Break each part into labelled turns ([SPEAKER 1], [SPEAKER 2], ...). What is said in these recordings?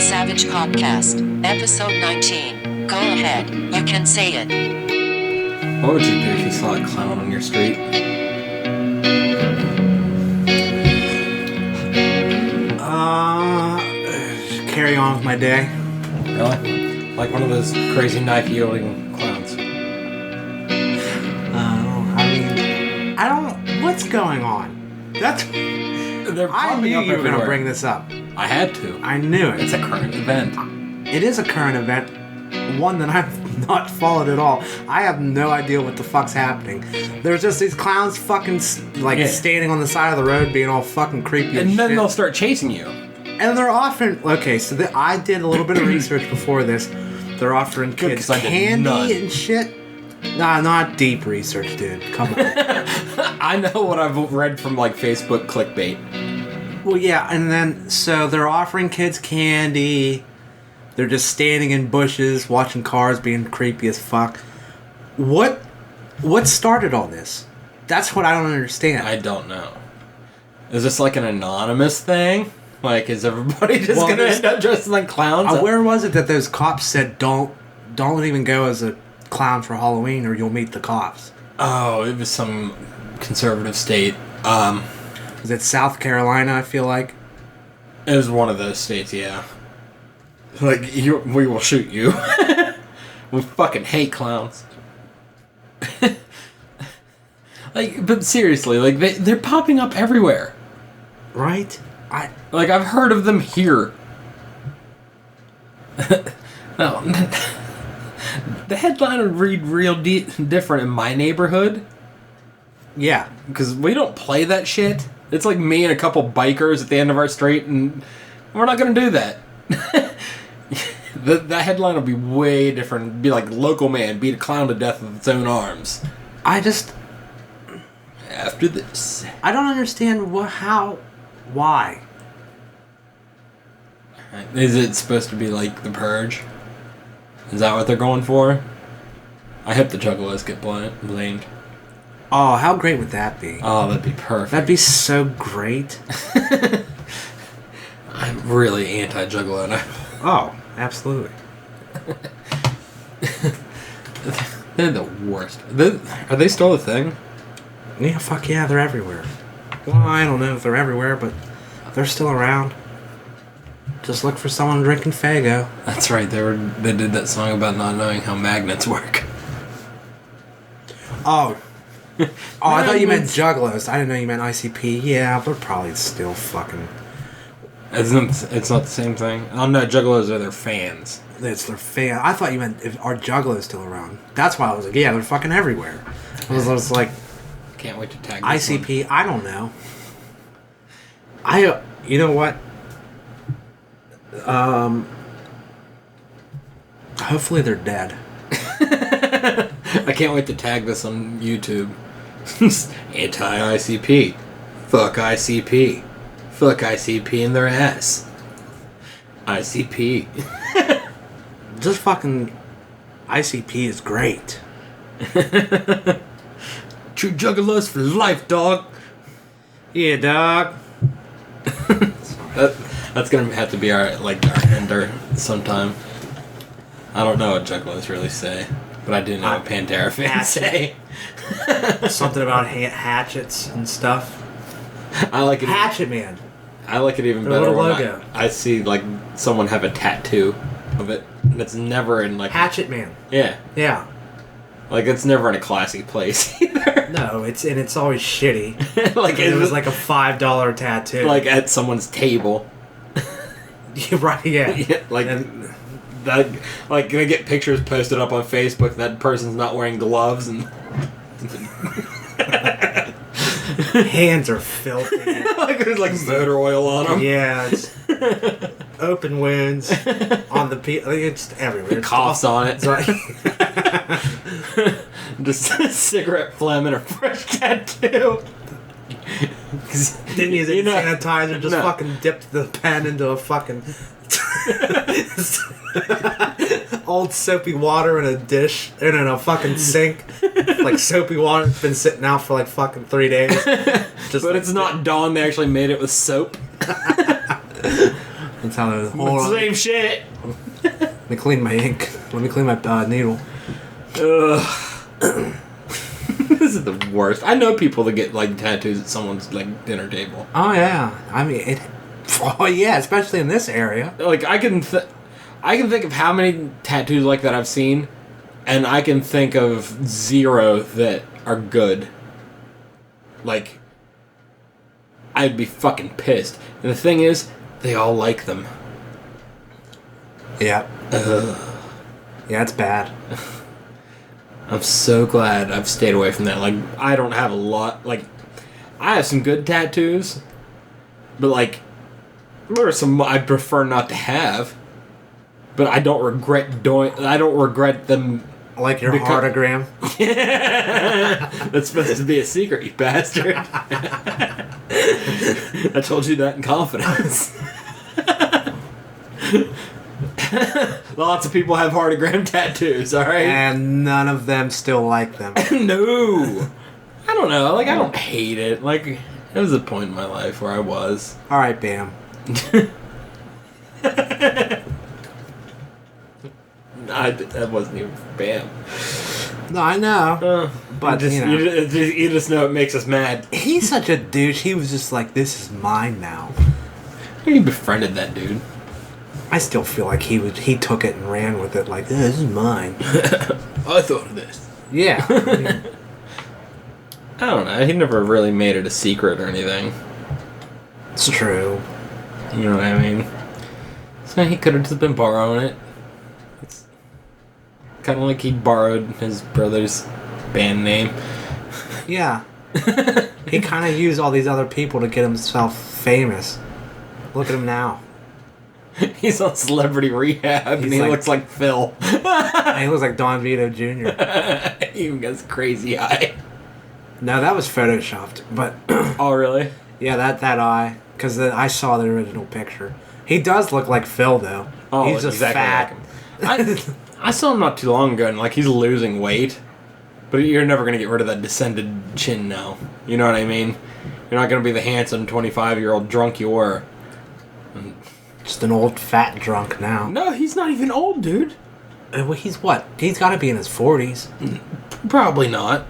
[SPEAKER 1] Savage Podcast, Episode 19. Go ahead, you can say it.
[SPEAKER 2] What would you do if you saw a clown on your street?
[SPEAKER 3] Carry on with my day.
[SPEAKER 2] Really? Like one of those crazy knife-wielding clowns.
[SPEAKER 3] I don't. What's going on?
[SPEAKER 2] They're
[SPEAKER 3] I
[SPEAKER 2] popping
[SPEAKER 3] knew
[SPEAKER 2] up
[SPEAKER 3] you were going to
[SPEAKER 2] everywhere.
[SPEAKER 3] bring this up.
[SPEAKER 2] I had to.
[SPEAKER 3] I knew it.
[SPEAKER 2] It's a current event.
[SPEAKER 3] It is a current event, one that I've not followed at all. I have no idea what the fuck's happening. There's just these clowns fucking standing on the side of the road being all fucking creepy
[SPEAKER 2] And then
[SPEAKER 3] shit.
[SPEAKER 2] they'll start chasing you.
[SPEAKER 3] And they're offering... Okay, so I did a little bit of research before this. They're offering
[SPEAKER 2] Good,
[SPEAKER 3] kids
[SPEAKER 2] 'cause I did
[SPEAKER 3] candy
[SPEAKER 2] none.
[SPEAKER 3] and shit. Nah, not deep research, dude. Come on.
[SPEAKER 2] I know what I've read from like Facebook clickbait.
[SPEAKER 3] Well, yeah, and then, so they're offering kids candy. They're just standing in bushes, watching cars being creepy as fuck. What started all this? That's what I don't understand.
[SPEAKER 2] I don't know. Is this like an anonymous thing? Like, is everybody just
[SPEAKER 3] Well,
[SPEAKER 2] gonna
[SPEAKER 3] there's-
[SPEAKER 2] end up dressed like clowns?
[SPEAKER 3] Where was it that those cops said don't even go as a clown for Halloween or you'll meet the cops?
[SPEAKER 2] Oh, it was some conservative state.
[SPEAKER 3] Was it South Carolina, I feel like?
[SPEAKER 2] It was one of those states, yeah. Like, we will shoot you. We fucking hate clowns. Like, but seriously, like, they're popping up everywhere.
[SPEAKER 3] Right?
[SPEAKER 2] Like, I've heard of them here. No. The headline would read real different in my neighborhood.
[SPEAKER 3] Yeah.
[SPEAKER 2] Because we don't play that shit. It's like me and a couple bikers at the end of our street, and we're not going to do that. The headline will be way different. It'd be like, local man beat a clown to death with its own arms. After this.
[SPEAKER 3] I don't understand why.
[SPEAKER 2] Is it supposed to be like The Purge? Is that what they're going for? I hope the Juggalos get blamed.
[SPEAKER 3] Oh, how great would that be?
[SPEAKER 2] Oh, that'd be perfect.
[SPEAKER 3] That'd be so great.
[SPEAKER 2] I'm really anti-Juggalo now.
[SPEAKER 3] Oh, absolutely.
[SPEAKER 2] They're the worst. Are they still a thing?
[SPEAKER 3] Yeah, fuck yeah, they're everywhere. Well, I don't know if they're everywhere, but they're still around. Just look for someone drinking Faygo.
[SPEAKER 2] That's right. They did that song about not knowing how magnets work.
[SPEAKER 3] Oh. I thought you meant Juggalos. I didn't know you meant ICP. Yeah, they're probably still fucking...
[SPEAKER 2] It's not the same thing. Oh no, Juggalos are their fans.
[SPEAKER 3] It's their fan. I thought you meant are Juggalos still around. That's why I was like, yeah, they're fucking everywhere. I was like...
[SPEAKER 2] Can't wait to tag this
[SPEAKER 3] ICP, I don't know. You know what? Hopefully they're dead.
[SPEAKER 2] I can't wait to tag this on YouTube. Anti-ICP. Fuck ICP. Fuck ICP in their ass. ICP.
[SPEAKER 3] Just fucking... ICP is great.
[SPEAKER 2] True Juggalos for life, dog.
[SPEAKER 3] Yeah, dog.
[SPEAKER 2] That's gonna have to be our ender sometime. I don't know what Juggalos really say, but I do know what Pantera fans say.
[SPEAKER 3] Something about hatchets and stuff.
[SPEAKER 2] I like it.
[SPEAKER 3] Hatchet Man.
[SPEAKER 2] I like it even
[SPEAKER 3] Their
[SPEAKER 2] better
[SPEAKER 3] little
[SPEAKER 2] when
[SPEAKER 3] logo.
[SPEAKER 2] I see like someone have a tattoo of it, and it's never in like
[SPEAKER 3] Hatchet Man.
[SPEAKER 2] Yeah,
[SPEAKER 3] Yeah.
[SPEAKER 2] like it's never in a classy place either.
[SPEAKER 3] No, it's always shitty.
[SPEAKER 2] Like
[SPEAKER 3] It was like a $5 tattoo.
[SPEAKER 2] like at someone's table.
[SPEAKER 3] Right, yeah.
[SPEAKER 2] Yeah, like
[SPEAKER 3] And-
[SPEAKER 2] that. Like gonna get pictures posted up on Facebook. That person's not wearing gloves and
[SPEAKER 3] Hands are filthy.
[SPEAKER 2] like there's like motor oil on them.
[SPEAKER 3] Yeah, it's open wounds on the it's everywhere. It's
[SPEAKER 2] Coughs on it.
[SPEAKER 3] It's like,
[SPEAKER 2] Just a cigarette phlegm and a fresh tattoo.
[SPEAKER 3] didn't use any
[SPEAKER 2] You know-
[SPEAKER 3] sanitizer, just
[SPEAKER 2] no.
[SPEAKER 3] fucking dipped the pen into a fucking old soapy water in a dish and in a fucking sink. Like soapy water that's been sitting out for like fucking 3 days. Just
[SPEAKER 2] But it's not Dawn. They actually made it with soap.
[SPEAKER 3] That's how the whole.
[SPEAKER 2] Same shit.
[SPEAKER 3] Let me clean my ink. Let me clean my needle.
[SPEAKER 2] Ugh. This is the worst. I know people that get like tattoos at someone's like dinner table.
[SPEAKER 3] Oh yeah, I mean it. Oh yeah, especially in this area.
[SPEAKER 2] Like I can think of how many tattoos like that I've seen, and I can think of 0 that are good. Like, I'd be fucking pissed. And the thing is, they all like them.
[SPEAKER 3] Yeah. Yeah, it's bad.
[SPEAKER 2] I'm so glad I've stayed away from that. Like, I don't have a lot. Like, I have some good tattoos, but like, there are some I prefer not to have. But I don't regret them.
[SPEAKER 3] Like your heartogram.
[SPEAKER 2] That's supposed to be a secret, you bastard. I told you that in confidence. Lots of people have heartogram tattoos, alright?
[SPEAKER 3] And none of them still like them.
[SPEAKER 2] No. I don't know. Like, I don't hate it. Like, it was a point in my life where I was.
[SPEAKER 3] Alright, Bam.
[SPEAKER 2] That wasn't even Bam.
[SPEAKER 3] No, I know. But,
[SPEAKER 2] you just know it makes us mad.
[SPEAKER 3] He's such a douche. He was just like, this is mine now.
[SPEAKER 2] He befriended that dude.
[SPEAKER 3] I still feel like he took it and ran with it like, this is mine.
[SPEAKER 2] I thought of this.
[SPEAKER 3] Yeah.
[SPEAKER 2] I don't know. He never really made it a secret or anything.
[SPEAKER 3] It's true.
[SPEAKER 2] You know what I mean? So he could have just been borrowing it. It's kind of like he borrowed his brother's band name.
[SPEAKER 3] Yeah. He kind of used all these other people to get himself famous. Look at him now.
[SPEAKER 2] He's on Celebrity Rehab and he looks like Phil.
[SPEAKER 3] And he looks like Don Vito Jr.
[SPEAKER 2] He even got his crazy eye.
[SPEAKER 3] No, that was photoshopped. But
[SPEAKER 2] Oh, really?
[SPEAKER 3] yeah, that eye. Because I saw the original picture. He does look like Phil, though.
[SPEAKER 2] Oh,
[SPEAKER 3] he's just fat.
[SPEAKER 2] Like him. I saw him not too long ago and like he's losing weight. But you're never going to get rid of that descended chin now. You know what I mean? You're not going to be the handsome 25-year-old drunk you were.
[SPEAKER 3] Just an old fat drunk now.
[SPEAKER 2] No, he's not even old, dude.
[SPEAKER 3] Well, he's what? He's got to be in his 40s.
[SPEAKER 2] Probably not.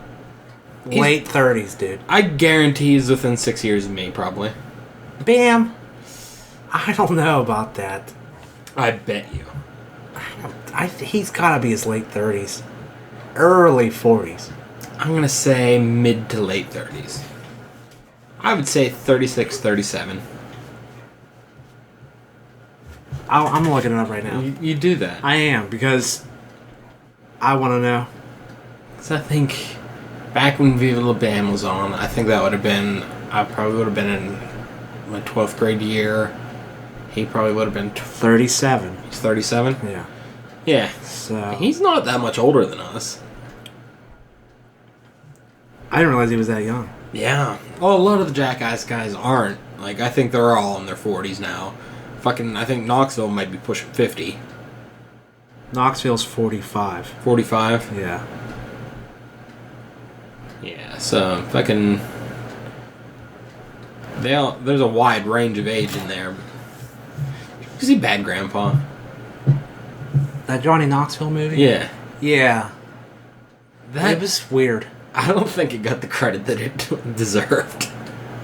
[SPEAKER 3] Late 30s, dude.
[SPEAKER 2] I guarantee he's within 6 years of me, probably.
[SPEAKER 3] Bam! I don't know about that.
[SPEAKER 2] I bet you.
[SPEAKER 3] He's got to be his late 30s. Early 40s.
[SPEAKER 2] I'm going to say mid to late 30s. I would say 36, 37.
[SPEAKER 3] I'm looking it up right now.
[SPEAKER 2] You do that.
[SPEAKER 3] I am, because I want to know.
[SPEAKER 2] Because I think back when Viva La Bam was on, I think that would have been... I probably would have been in my 12th grade year. He probably would have been...
[SPEAKER 3] 37.
[SPEAKER 2] He's 37?
[SPEAKER 3] Yeah.
[SPEAKER 2] Yeah.
[SPEAKER 3] So
[SPEAKER 2] He's not that much older than us.
[SPEAKER 3] I didn't realize he was that young.
[SPEAKER 2] Yeah. Well, a lot of the Jackass guys aren't. Like, I think they're all in their 40s now. I think Knoxville might be pushing 50.
[SPEAKER 3] Knoxville's 45.
[SPEAKER 2] 45?
[SPEAKER 3] Yeah.
[SPEAKER 2] Yeah, so fucking... There's a wide range of age in there. You see Bad Grandpa?
[SPEAKER 3] That Johnny Knoxville movie?
[SPEAKER 2] Yeah.
[SPEAKER 3] Yeah.
[SPEAKER 2] That
[SPEAKER 3] It was weird.
[SPEAKER 2] I don't think it got the credit that it deserved.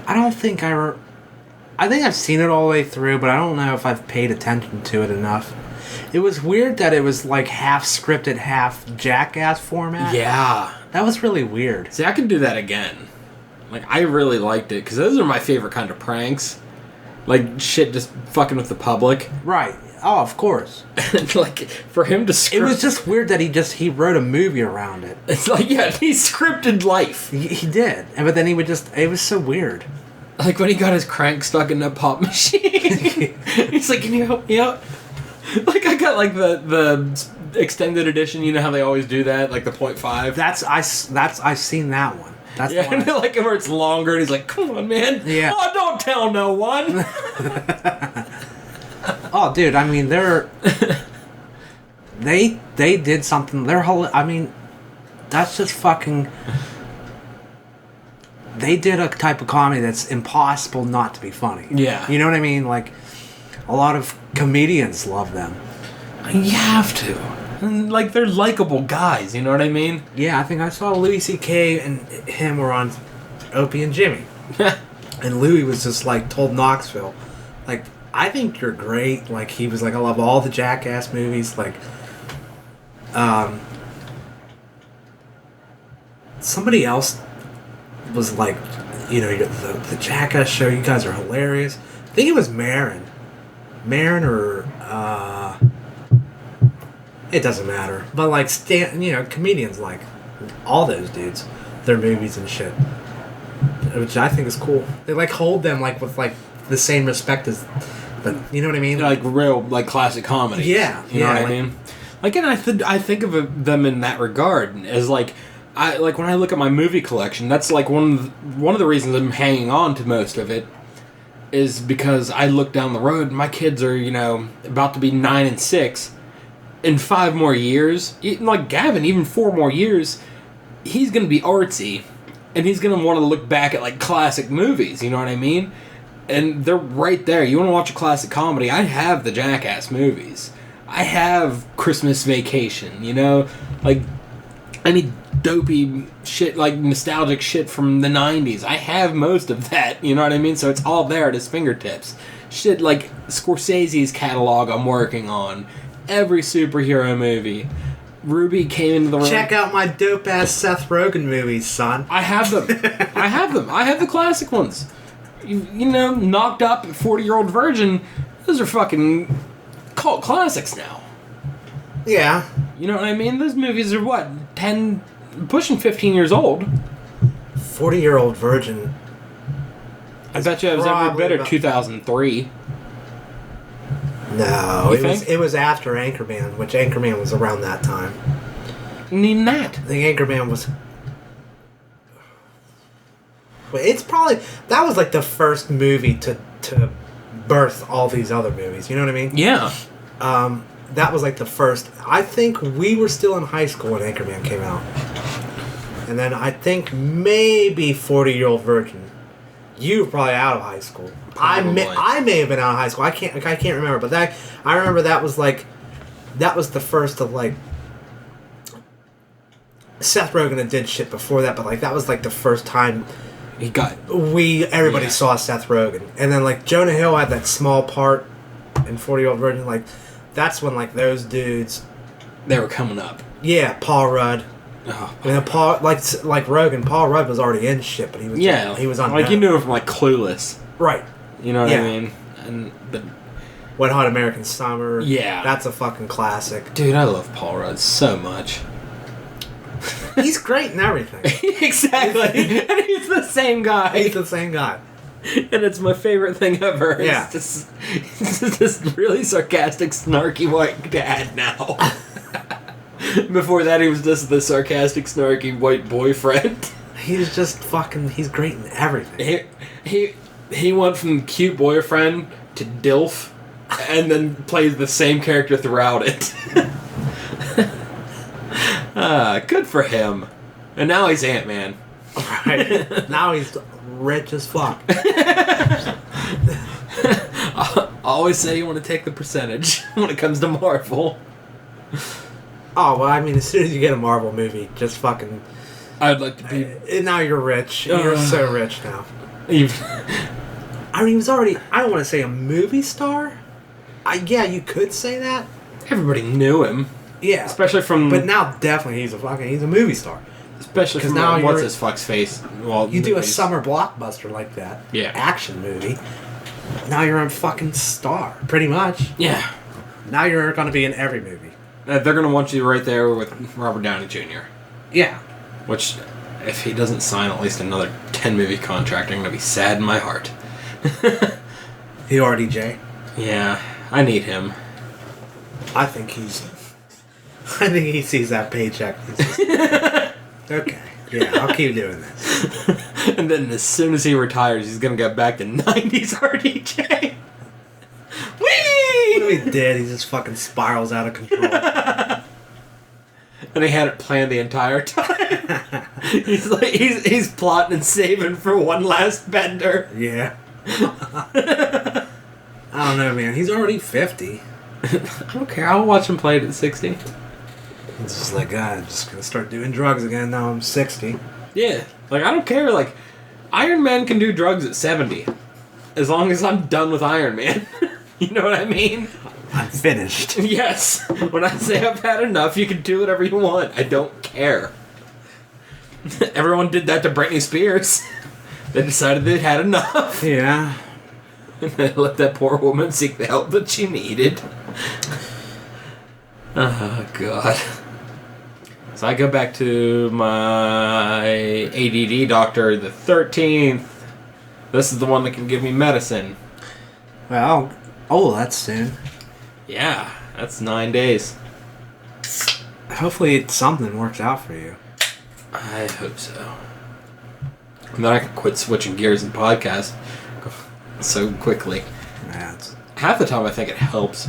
[SPEAKER 3] I don't think I think I've seen it all the way through, but I don't know if I've paid attention to it enough. It was weird that it was like half scripted, half Jackass format.
[SPEAKER 2] Yeah.
[SPEAKER 3] That was really weird.
[SPEAKER 2] See, I can do that again. Like, I really liked it, because those are my favorite kind of pranks. Like, shit just fucking with the public.
[SPEAKER 3] Right. Oh, of course.
[SPEAKER 2] And, like, for him to script...
[SPEAKER 3] It was just weird that he wrote a movie around it.
[SPEAKER 2] It's like, yeah, he scripted life.
[SPEAKER 3] He did. But then he would just... It was so weird.
[SPEAKER 2] Like, when he got his crank stuck in that pop machine. He's like, can you help me out? Like, I got, like, the extended edition. You know how they always do that? Like, the .5.
[SPEAKER 3] I've seen that one. That's
[SPEAKER 2] Yeah,
[SPEAKER 3] the one.
[SPEAKER 2] and like, where it's longer, and he's like, come on, man.
[SPEAKER 3] Yeah.
[SPEAKER 2] Oh, don't tell no one.
[SPEAKER 3] Oh, dude, I mean, they did something. I mean, that's just fucking... They did a type of comedy that's impossible not to be funny.
[SPEAKER 2] Yeah.
[SPEAKER 3] You know what I mean? Like A lot of comedians love them.
[SPEAKER 2] You have to. And, like, they're likable guys, you know what I mean?
[SPEAKER 3] Yeah, I think I saw Louis C.K. and him were on Opie and Jimmy. And Louis was just like, told Knoxville, like, I think you're great. Like, he was like, I love all the Jackass movies. Like, somebody else was like, you know, the Jackass show, you guys are hilarious. I think it was Marin. Marin or, it doesn't matter. But, like, you know, comedians like all those dudes, their movies and shit. Which I think is cool. They, like, hold them, like, with, like, the same respect as, but, you know what I mean?
[SPEAKER 2] Like real, like, classic comedy.
[SPEAKER 3] Yeah.
[SPEAKER 2] You know what I
[SPEAKER 3] like-
[SPEAKER 2] mean? Like, and I think of them in that regard as, like, when I look at my movie collection, that's, like, one of the reasons I'm hanging on to most of it is because I look down the road and my kids are, you know, about to be 9 and 6. In 5 more years, like Gavin, even 4 more years, he's going to be artsy. And he's going to want to look back at, like, classic movies, you know what I mean? And they're right there. You want to watch a classic comedy? I have the Jackass movies. I have Christmas Vacation, you know? Like, any dopey shit, like, nostalgic shit from the 90s. I have most of that, you know what I mean? So it's all there at his fingertips. Shit like Scorsese's catalog I'm working on. Every superhero movie. Ruby came into the room.
[SPEAKER 3] Check out my dope ass Seth Rogen movies, son.
[SPEAKER 2] I have them. I have them. I have the classic ones. You know, Knocked Up, 40-Year-Old Virgin. Those are fucking cult classics now.
[SPEAKER 3] Yeah.
[SPEAKER 2] You know what I mean? Those movies are what? 10, pushing 15 years old.
[SPEAKER 3] 40-Year-Old Virgin.
[SPEAKER 2] I bet you it was every
[SPEAKER 3] probably
[SPEAKER 2] bit of
[SPEAKER 3] about-
[SPEAKER 2] 2003.
[SPEAKER 3] No,
[SPEAKER 2] You
[SPEAKER 3] it was
[SPEAKER 2] think?
[SPEAKER 3] it was after Anchorman, which Anchorman was around that time.
[SPEAKER 2] And even that.
[SPEAKER 3] I think Anchorman was. Well, it's probably that was like the first movie to birth all these other movies. You know what I mean?
[SPEAKER 2] Yeah.
[SPEAKER 3] That was like the first. I think we were still in high school when Anchorman came out, and then I think maybe 40-Year-Old Virgin. You were probably out of high school. I may have been out of high school. I can't remember, but I remember that was the first of like. Seth Rogen had did shit before that, but like that was like the first time
[SPEAKER 2] He got.
[SPEAKER 3] everybody
[SPEAKER 2] Yeah.
[SPEAKER 3] saw Seth Rogen, and then like Jonah Hill had that small part in 40-Year-Old Virgin. Like that's when like those dudes,
[SPEAKER 2] They were coming up.
[SPEAKER 3] yeah, Paul Rudd.
[SPEAKER 2] Oh.
[SPEAKER 3] And then Paul, like Rogan, Paul Rudd was already in shit, but he was
[SPEAKER 2] Yeah.
[SPEAKER 3] he was on
[SPEAKER 2] Like, you knew him from, like, Clueless.
[SPEAKER 3] right.
[SPEAKER 2] You know what
[SPEAKER 3] Yeah.
[SPEAKER 2] I mean? And but
[SPEAKER 3] Wet Hot American Summer.
[SPEAKER 2] Yeah.
[SPEAKER 3] That's a fucking classic.
[SPEAKER 2] dude, I love Paul Rudd so much.
[SPEAKER 3] He's great in everything.
[SPEAKER 2] Exactly. And he's the same guy.
[SPEAKER 3] He's the same guy.
[SPEAKER 2] And it's my favorite thing ever.
[SPEAKER 3] Yeah.
[SPEAKER 2] It's just this really sarcastic, snarky white dad now. Before that, he was just the sarcastic, snarky white boyfriend.
[SPEAKER 3] He's just fucking, he's great in everything.
[SPEAKER 2] He went from cute boyfriend to DILF, and then plays the same character throughout it. Good for him. And now he's Ant-Man.
[SPEAKER 3] Right. Now he's rich as fuck.
[SPEAKER 2] I always say you want to take the percentage when it comes to Marvel.
[SPEAKER 3] Oh, well, I mean, as soon as you get a Marvel movie, just fucking...
[SPEAKER 2] I'd like to be...
[SPEAKER 3] Now you're rich. You're so rich now.
[SPEAKER 2] You've-
[SPEAKER 3] I mean, he was already, I don't want to say a movie star. Yeah, you could say that.
[SPEAKER 2] Everybody knew him.
[SPEAKER 3] Yeah.
[SPEAKER 2] Especially from...
[SPEAKER 3] But now, definitely, he's a movie star.
[SPEAKER 2] Especially
[SPEAKER 3] 'Cause
[SPEAKER 2] from
[SPEAKER 3] now
[SPEAKER 2] what's
[SPEAKER 3] you're-
[SPEAKER 2] his fuck's face. Well,
[SPEAKER 3] You do a
[SPEAKER 2] movies.
[SPEAKER 3] summer blockbuster like that.
[SPEAKER 2] Yeah.
[SPEAKER 3] Action movie. Now you're a fucking star, pretty much.
[SPEAKER 2] Yeah.
[SPEAKER 3] Now you're going to be in every movie.
[SPEAKER 2] They're going to want you right there with Robert Downey Jr.
[SPEAKER 3] Yeah.
[SPEAKER 2] Which, if he doesn't sign at least another 10-movie contract, I'm going to be sad in my heart.
[SPEAKER 3] The RDJ.
[SPEAKER 2] Yeah, I need him.
[SPEAKER 3] I think he sees that paycheck. He's just, okay. Yeah, I'll keep doing this.
[SPEAKER 2] And then as soon as he retires, he's going to get back to 90s RDJ.
[SPEAKER 3] What if
[SPEAKER 2] Whee!
[SPEAKER 3] he did? He just fucking spirals out of control.
[SPEAKER 2] And he had it planned the entire time. he's plotting and saving for one last bender.
[SPEAKER 3] Yeah. I don't know, man. He's already 50.
[SPEAKER 2] I don't care. I'll watch him play it at 60.
[SPEAKER 3] It's just like, God, I'm just gonna start doing drugs again. Now I'm 60.
[SPEAKER 2] Yeah. Like, I don't care. Like, Iron Man can do drugs at 70. As long as I'm done with Iron Man. You know what I mean?
[SPEAKER 3] I'm finished.
[SPEAKER 2] Yes. When I say I've had enough, you can do whatever you want. I don't care. Everyone did that to Britney Spears. They decided they'd had enough.
[SPEAKER 3] Yeah.
[SPEAKER 2] And they let that poor woman seek the help that she needed. Oh, God. So I go back to my ADD doctor the 13th. This is the one that can give me medicine.
[SPEAKER 3] Well, that's soon.
[SPEAKER 2] Yeah, that's 9 days.
[SPEAKER 3] Hopefully something works out for you.
[SPEAKER 2] I hope so. And then I can quit switching gears and podcast so quickly.
[SPEAKER 3] Yeah,
[SPEAKER 2] Half the time I think it helps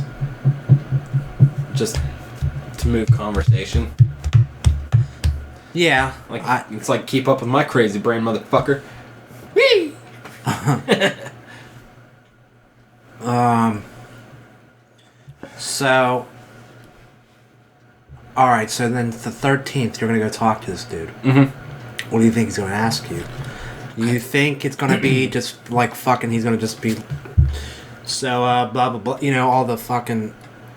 [SPEAKER 2] just to move conversation.
[SPEAKER 3] yeah.
[SPEAKER 2] Like it's like keep up with my crazy brain, motherfucker. Whee!
[SPEAKER 3] So, alright, so then the 13th, you're going to go talk to this dude.
[SPEAKER 2] Mm-hmm.
[SPEAKER 3] What do you think he's going to ask you? You think it's going to be just like fucking, he's going to just be, so, blah, blah, blah, you know, all the fucking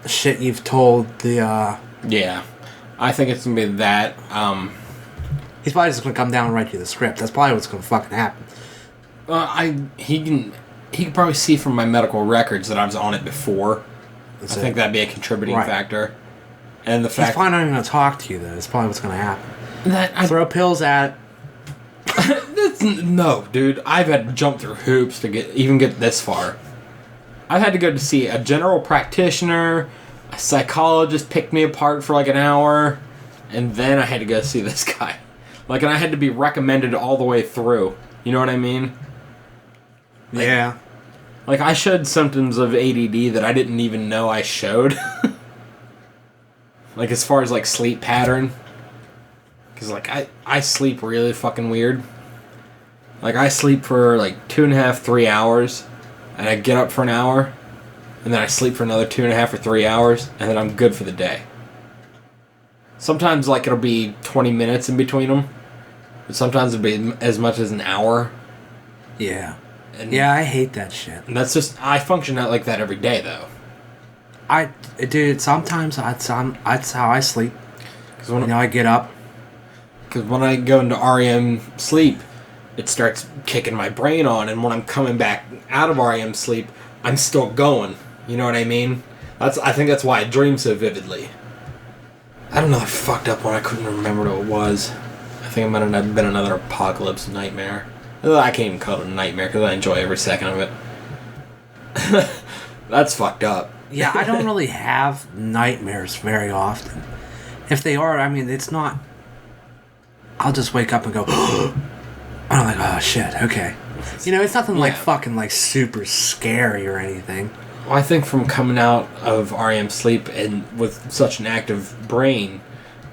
[SPEAKER 3] shit you've told the,
[SPEAKER 2] Yeah. I think it's gonna be that.
[SPEAKER 3] He's probably just going to come down and write you the script. That's probably what's going to fucking happen.
[SPEAKER 2] He can probably see from my medical records that I was on it before. I think that'd be a contributing factor. And the
[SPEAKER 3] He's
[SPEAKER 2] fact
[SPEAKER 3] probably not even going to talk to you, though. That's probably what's going to happen.
[SPEAKER 2] that
[SPEAKER 3] Throw pills at...
[SPEAKER 2] no, dude. I've had to jump through hoops to get this far. I've had to go to see a general practitioner, a psychologist picked me apart for like an hour, and then I had to go see this guy. Like, and I had to be recommended all the way through. You know what I mean?
[SPEAKER 3] Yeah.
[SPEAKER 2] Like, I showed symptoms of ADD that I didn't even know I showed. Like, as far as, like, sleep pattern. Because, like, I sleep really fucking weird. Like, I sleep for, like, 2.5, 3 hours. And I get up for an hour. And then I sleep for another 2.5 or 3 hours. And then I'm good for the day. Sometimes, like, it'll be 20 minutes in between them. But sometimes it'll be as much as an hour.
[SPEAKER 3] Yeah.
[SPEAKER 2] And
[SPEAKER 3] Yeah, I hate that shit.
[SPEAKER 2] And that's just... I function out like that every day, though.
[SPEAKER 3] Dude, sometimes that's how I sleep.
[SPEAKER 2] Because when,
[SPEAKER 3] I get up.
[SPEAKER 2] when I go into REM sleep, it starts kicking my brain on. And when I'm coming back out of REM sleep, I'm still going. You know what I mean? I think that's why I dream so vividly. I don't know. I fucked up one. I couldn't remember what it was. I think it might have been another apocalypse nightmare. I can't even call it a nightmare because I enjoy every second of it. That's fucked up.
[SPEAKER 3] Yeah, I don't really have nightmares very often. If they are, I mean, it's not... I'll just wake up and go, I'm like, oh shit, okay. You know, it's nothing like fucking like super scary or anything.
[SPEAKER 2] Well, I think from coming out of REM sleep and with such an active brain,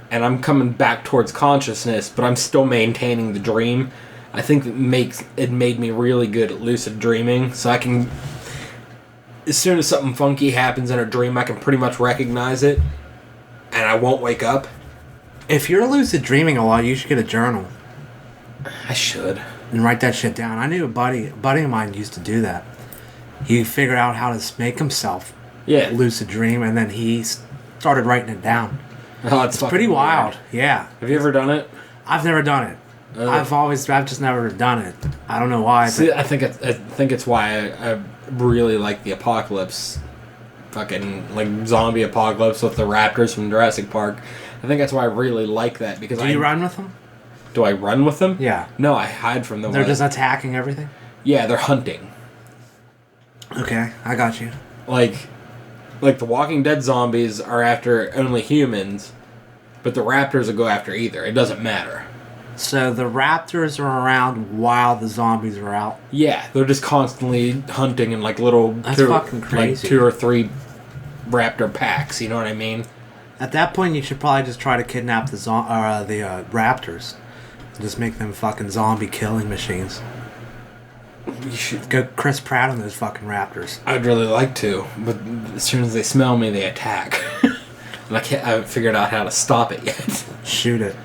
[SPEAKER 2] and I'm coming back towards consciousness, but I'm still maintaining the dream, I think it made me really good at lucid dreaming, so I can... As soon as something funky happens in a dream, I can pretty much recognize it, and I won't wake up.
[SPEAKER 3] If you're lucid dreaming a lot, you should get a journal.
[SPEAKER 2] I should.
[SPEAKER 3] And write that shit down. I knew a buddy of mine used to do that. He figured out how to make himself lucid dream, and then he started writing it down.
[SPEAKER 2] Oh,
[SPEAKER 3] it's pretty wild. Yeah.
[SPEAKER 2] Have you ever done it?
[SPEAKER 3] I've never done it. I've just never done it. I don't know why.
[SPEAKER 2] See, I think it's why I really like the apocalypse, fucking like zombie apocalypse with the raptors from Jurassic Park. I think that's why I really like that because
[SPEAKER 3] Do you run with them?
[SPEAKER 2] Do I run with them?
[SPEAKER 3] Yeah.
[SPEAKER 2] No, I hide from them.
[SPEAKER 3] They're just attacking everything?
[SPEAKER 2] Yeah, they're hunting.
[SPEAKER 3] Okay, I got you.
[SPEAKER 2] Like the Walking Dead zombies are after only humans, but the raptors will go after either. It doesn't matter.
[SPEAKER 3] So the raptors are around while the zombies are out?
[SPEAKER 2] Yeah, they're just constantly hunting in like little...
[SPEAKER 3] That's fucking crazy.
[SPEAKER 2] Like 2 or 3 raptor packs, you know what I mean?
[SPEAKER 3] At that point, you should probably just try to kidnap the raptors. Just make them fucking zombie killing machines.
[SPEAKER 2] You should.
[SPEAKER 3] Go Chris Pratt on those fucking Raptors.
[SPEAKER 2] I'd really like to, but as soon as they smell me, they attack. And I haven't figured out how to stop it yet.
[SPEAKER 3] Shoot it.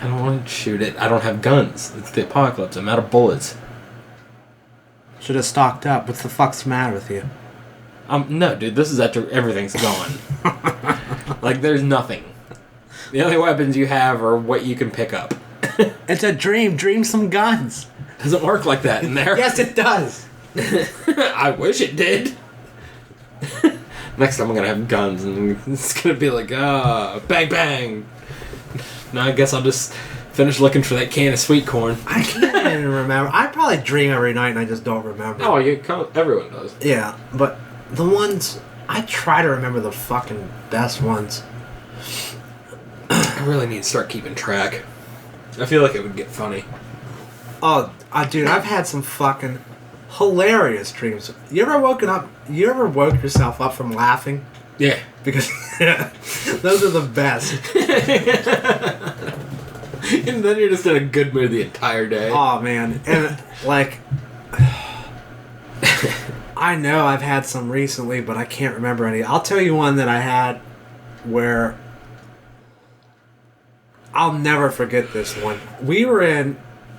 [SPEAKER 2] I don't want to shoot it. I don't have guns. It's the apocalypse. I'm out of bullets.
[SPEAKER 3] Should have stocked up. What the fuck's the matter with you?
[SPEAKER 2] No, dude. This is after everything's gone. Like, there's nothing. The only weapons you have are what you can pick up.
[SPEAKER 3] It's a dream. Dream some guns.
[SPEAKER 2] Doesn't work like that in there.
[SPEAKER 3] Yes, it does.
[SPEAKER 2] I wish it did. Next time I'm gonna have guns and it's gonna be like, bang bang. No, I guess I'll just finish looking for that can of sweet corn.
[SPEAKER 3] I can't even remember. I probably dream every night and I just don't remember.
[SPEAKER 2] Oh, everyone does.
[SPEAKER 3] Yeah, but the ones I try to remember the fucking best ones.
[SPEAKER 2] I really need to start keeping track. I feel like it would get funny.
[SPEAKER 3] Oh, dude, I've had some fucking hilarious dreams. You ever woke yourself up from laughing?
[SPEAKER 2] Yeah.
[SPEAKER 3] Because those are the best.
[SPEAKER 2] And then you're just in a good mood the entire day.
[SPEAKER 3] Oh man, and like, I know I've had some recently, but I can't remember any. I'll tell you one that I had where I'll never forget this one. We were in,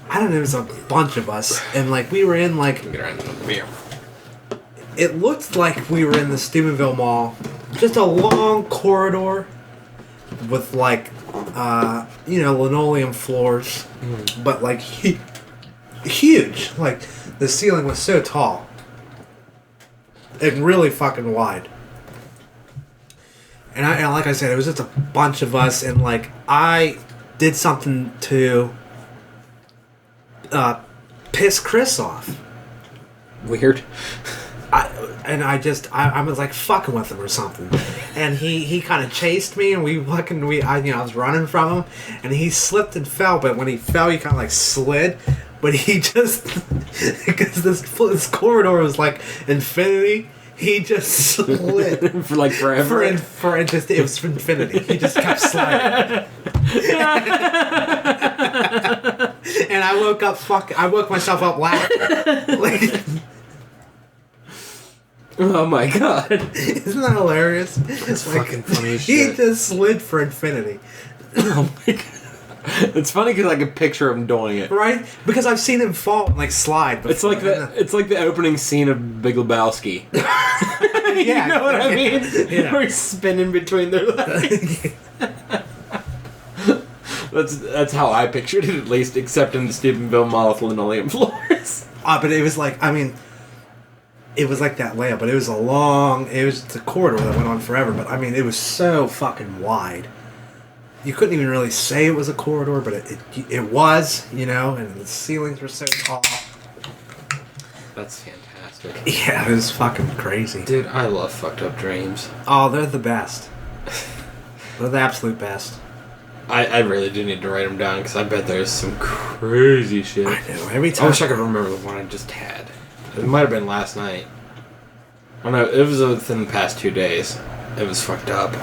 [SPEAKER 3] I don't know, it was a bunch of us, and like we were in like,
[SPEAKER 2] Get around the beer.
[SPEAKER 3] it looked like we were in the Steubenville Mall, just a long corridor with like, linoleum floors, but like huge. Like the ceiling was so tall and really fucking wide. And like I said, it was just a bunch of us, and like I did something to piss Chris off.
[SPEAKER 2] Weird.
[SPEAKER 3] I was like fucking with him or something, and he kind of chased me, and I was running from him, and he slipped and fell, but when he fell, he kind of like slid, but he just because this corridor was like infinity, he just slid
[SPEAKER 2] For like forever.
[SPEAKER 3] for just it was infinity. He just kept sliding, and I woke myself up laughing. Like,
[SPEAKER 2] Oh my god.
[SPEAKER 3] isn't that hilarious?
[SPEAKER 2] It's
[SPEAKER 3] Like,
[SPEAKER 2] fucking funny as
[SPEAKER 3] he
[SPEAKER 2] shit.
[SPEAKER 3] just slid for infinity.
[SPEAKER 2] Oh my god. It's funny because I can picture him doing it.
[SPEAKER 3] Right? Because I've seen him fall and like slide before.
[SPEAKER 2] It's like the opening scene of Big Lebowski.
[SPEAKER 3] Yeah.
[SPEAKER 2] You know what I mean?
[SPEAKER 3] Yeah.
[SPEAKER 2] Where he's spinning between their legs. That's how I pictured it, at least, except in the Steubenville Mall with linoleum floors.
[SPEAKER 3] But it was like, it was like that layout, but it was a corridor that went on forever, but it was so fucking wide. You couldn't even really say it was a corridor, but it was, and the ceilings were so tall.
[SPEAKER 2] That's fantastic.
[SPEAKER 3] Yeah, it was fucking crazy.
[SPEAKER 2] Dude, I love fucked up dreams.
[SPEAKER 3] Oh, they're the best. They're the absolute best.
[SPEAKER 2] I really do need to write them down because I bet there's some crazy shit.
[SPEAKER 3] I know, every
[SPEAKER 2] I
[SPEAKER 3] time.
[SPEAKER 2] wish I could remember the one I just had. It might have been last night. Oh no, it was within the past 2 days. It was fucked up.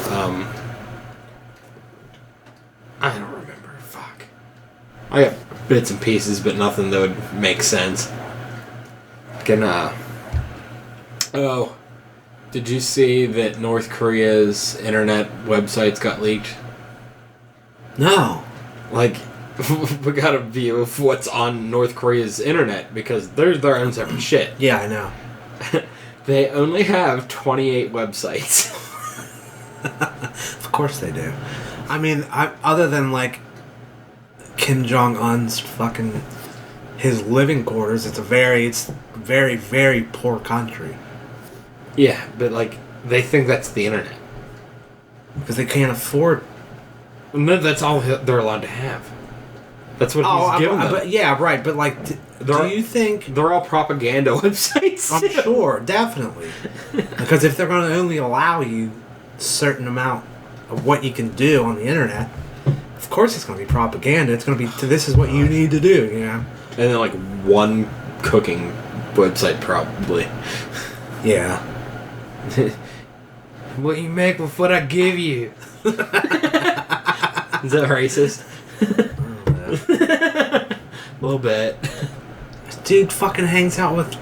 [SPEAKER 2] I don't remember. Fuck. I got bits and pieces, but nothing that would make sense. Oh, did you see that North Korea's internet websites got leaked?
[SPEAKER 3] No.
[SPEAKER 2] Like, we got a view of what's on North Korea's internet because they're their own separate shit.
[SPEAKER 3] Yeah, I know.
[SPEAKER 2] They only have 28 websites.
[SPEAKER 3] Of course they do. Other than like Kim Jong Un's fucking his living quarters, it's very, very poor country
[SPEAKER 2] Yeah, but like they think that's the internet.
[SPEAKER 3] because they can't afford.
[SPEAKER 2] No, that's all they're allowed to have. That's what he's given them.
[SPEAKER 3] But yeah, right. But like, do you think?
[SPEAKER 2] They're all propaganda websites.
[SPEAKER 3] I'm sure, definitely. Because if they're going to only allow you a certain amount of what you can do on the internet, of course it's going to be propaganda. It's going to be, this is what you need to do, And
[SPEAKER 2] then like one cooking website probably.
[SPEAKER 3] Yeah.
[SPEAKER 2] What you make with what I give you. Is that racist? A little bit.
[SPEAKER 3] dude fucking hangs out with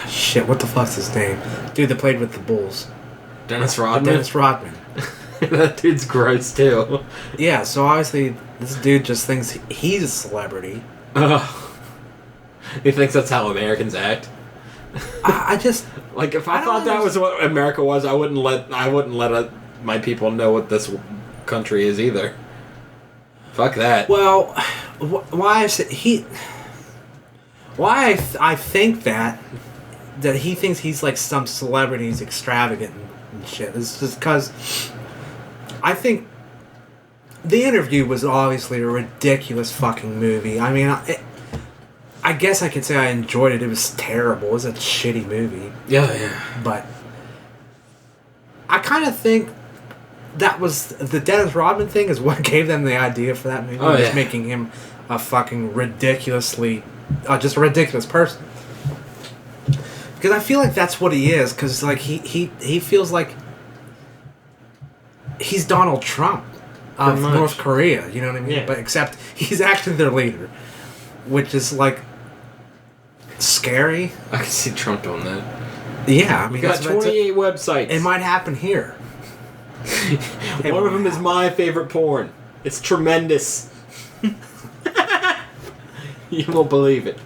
[SPEAKER 3] shit, what the fuck's his name? Dude that played with the Bulls.
[SPEAKER 2] Dennis Rodman.
[SPEAKER 3] Dennis Rodman.
[SPEAKER 2] That dude's gross too.
[SPEAKER 3] Yeah, so obviously this dude just thinks he's a celebrity.
[SPEAKER 2] He thinks that's how Americans act.
[SPEAKER 3] I just
[SPEAKER 2] Like if I
[SPEAKER 3] don't
[SPEAKER 2] thought that was what America was, I wouldn't let my people know what this country is either. Fuck that.
[SPEAKER 3] well, why is it I think that he thinks he's like some celebrity, he's extravagant and shit. It's just because I think The Interview was obviously a ridiculous fucking movie. I mean, I guess I could say I enjoyed it. It was terrible. It was a shitty movie.
[SPEAKER 2] Yeah.
[SPEAKER 3] But I kind of think that was the Dennis Rodman thing is what gave them the idea for that movie.
[SPEAKER 2] Oh,
[SPEAKER 3] Just
[SPEAKER 2] yeah.
[SPEAKER 3] making him a fucking ridiculously, just a ridiculous person. Because I feel like that's what he is. Because like he feels like he's Donald Trump of
[SPEAKER 2] Pretty much.
[SPEAKER 3] North Korea. You know what I mean?
[SPEAKER 2] Yeah.
[SPEAKER 3] But except he's actually their leader, which is like scary.
[SPEAKER 2] I can see Trump doing that.
[SPEAKER 3] Yeah, I mean,
[SPEAKER 2] Got 28 websites.
[SPEAKER 3] it might happen here.
[SPEAKER 2] One of them is my favorite porn. It's tremendous. You won't believe it.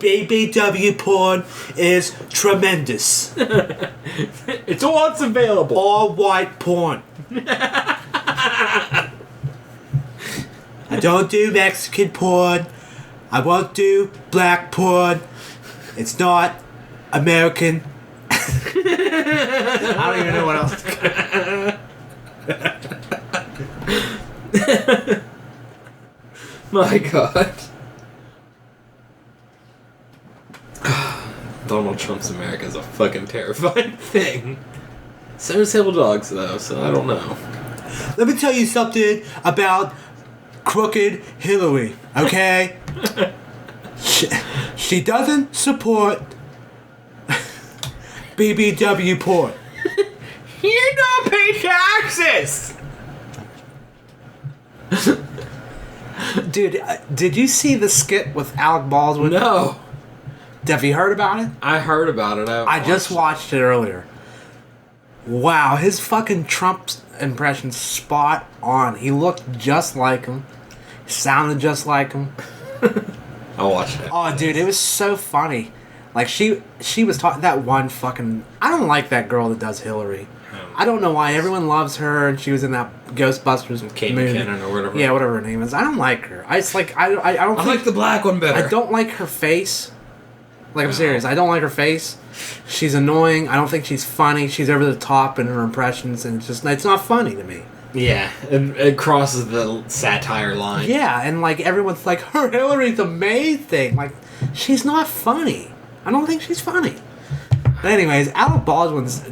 [SPEAKER 3] BBW porn is tremendous.
[SPEAKER 2] It's all that's available.
[SPEAKER 3] All white porn. I don't do Mexican porn. I won't do black porn. It's not American. I don't even know what else to
[SPEAKER 2] My God. Donald Trump's America is a fucking terrifying thing. So is Hill Dogs, though, so I don't know.
[SPEAKER 3] Let me tell you something about crooked Hillary, okay? she doesn't support BBW porn.
[SPEAKER 2] You don't pay taxes!
[SPEAKER 3] Dude, did you see the skit with Alec Baldwin?
[SPEAKER 2] No.
[SPEAKER 3] Have you heard about it?
[SPEAKER 2] I heard about it.
[SPEAKER 3] I just watched it earlier. Wow, his fucking Trump impression's spot on. He looked just like him. Sounded just like him.
[SPEAKER 2] I'll watch it.
[SPEAKER 3] Oh, dude, it was so funny. Like, she was talking... That one fucking... I don't like that girl that does Hillary. I don't know why. Everyone loves her, and she was in that Ghostbusters
[SPEAKER 2] Kate
[SPEAKER 3] movie.
[SPEAKER 2] McKinnon or whatever.
[SPEAKER 3] Yeah, whatever her name is. I don't like her. I just like... I don't
[SPEAKER 2] I
[SPEAKER 3] think...
[SPEAKER 2] like the black one better.
[SPEAKER 3] I don't like her face. Like, I'm serious. I don't like her face. She's annoying. I don't think she's funny. She's over the top in her impressions, and it's not funny to me.
[SPEAKER 2] Yeah, it crosses the satire line.
[SPEAKER 3] Yeah, and like everyone's like, her Hillary's amazing. Like, she's not funny. I don't think she's funny. But anyways, Alec Baldwin's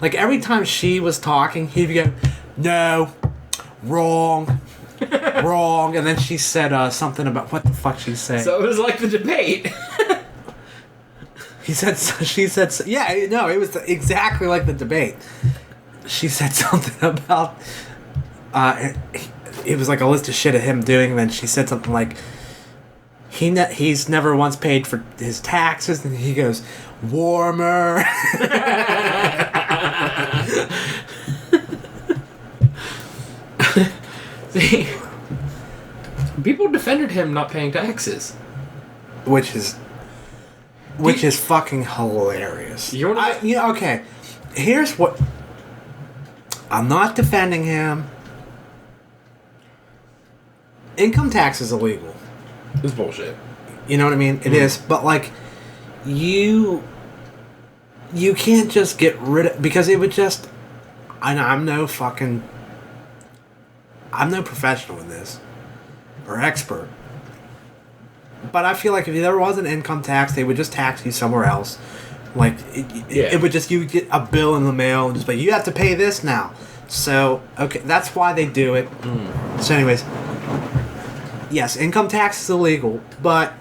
[SPEAKER 3] like every time she was talking, he'd go, "No, wrong, wrong," and then she said something about what the fuck she said.
[SPEAKER 2] So it was like the debate.
[SPEAKER 3] She said, yeah, no, it was exactly like the debate. She said something about, it was like a list of shit of him doing, and then she said something like, he's never once paid for his taxes, and he goes, warmer.
[SPEAKER 2] See, people defended him not paying taxes.
[SPEAKER 3] Which is fucking hilarious.
[SPEAKER 2] You wanna-
[SPEAKER 3] Okay. Here's what. I'm not defending him. Income tax is illegal.
[SPEAKER 2] It's bullshit.
[SPEAKER 3] You know what I mean? It is, but like, you can't just get rid of, because it would just. I'm no professional in this or expert. But I feel like if there was an income tax, they would just tax you somewhere else. Like, it would just, you would get a bill in the mail and just be like, you have to pay this now. So, okay, that's why they do it. So anyways, yes, income tax is illegal, but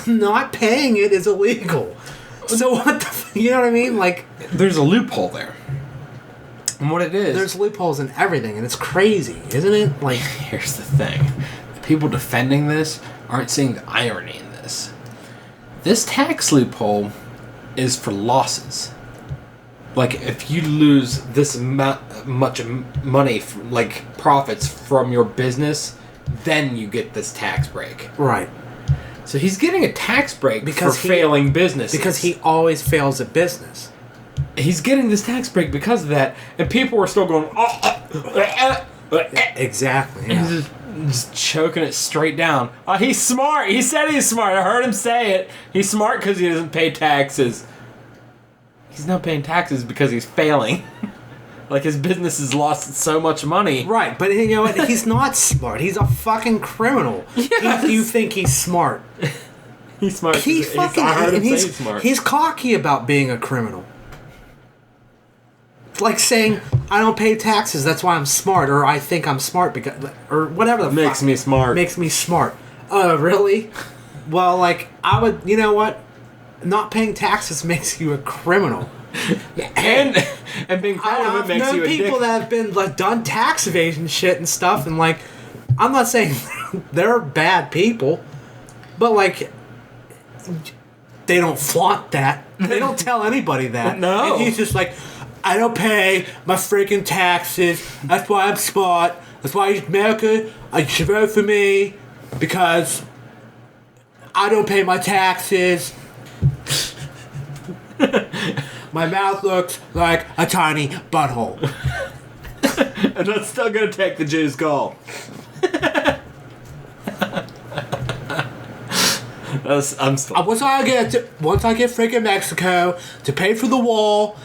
[SPEAKER 3] not paying it is illegal. So what the you know what I mean? Like,
[SPEAKER 2] There's a loophole there. And what it is,
[SPEAKER 3] There's loopholes in everything, and it's crazy, isn't it? Like,
[SPEAKER 2] here's the thing. The people defending this aren't seeing the irony in this. This tax loophole is for losses. Like, if you lose this much money, like profits from your business, then you get this tax break.
[SPEAKER 3] right.
[SPEAKER 2] So he's getting a tax break
[SPEAKER 3] Because
[SPEAKER 2] for failing businesses.
[SPEAKER 3] Because he always fails at business.
[SPEAKER 2] He's getting this tax break because of that, and people are still going,
[SPEAKER 3] Exactly.
[SPEAKER 2] and
[SPEAKER 3] Yeah.
[SPEAKER 2] he's just choking it straight down. He's smart. He said he's smart. I heard him say it. He's smart because he doesn't pay taxes. He's not paying taxes because he's failing. Like, his business has lost so much money.
[SPEAKER 3] Right, but you know what? He's not smart. He's a fucking criminal.
[SPEAKER 2] Yes.
[SPEAKER 3] You think he's smart?
[SPEAKER 2] He's smart.
[SPEAKER 3] I
[SPEAKER 2] heard him say
[SPEAKER 3] he's
[SPEAKER 2] he's smart.
[SPEAKER 3] He's cocky about being a criminal. It's like saying, I don't pay taxes, that's why I'm smart, or I think I'm smart because, or whatever the
[SPEAKER 2] Makes
[SPEAKER 3] fuck.
[SPEAKER 2] me smart.
[SPEAKER 3] Makes me smart. Oh, really? Well, like, I would, you know what? Not paying taxes makes you a criminal.
[SPEAKER 2] and being proud of it
[SPEAKER 3] I've
[SPEAKER 2] makes
[SPEAKER 3] known
[SPEAKER 2] you a
[SPEAKER 3] people
[SPEAKER 2] dick.
[SPEAKER 3] that have been like done tax evasion shit and stuff, and like, I'm not saying they're bad people, but like, they don't flaunt that. They don't tell anybody that.
[SPEAKER 2] No.
[SPEAKER 3] And he's just like, I don't pay my freaking taxes. That's why I'm smart. That's why America, you should vote for me because I don't pay my taxes. My mouth looks like a tiny butthole.
[SPEAKER 2] And I'm still gonna take the Jews' call. I'm still.
[SPEAKER 3] Once I get freaking Mexico to pay for the wall,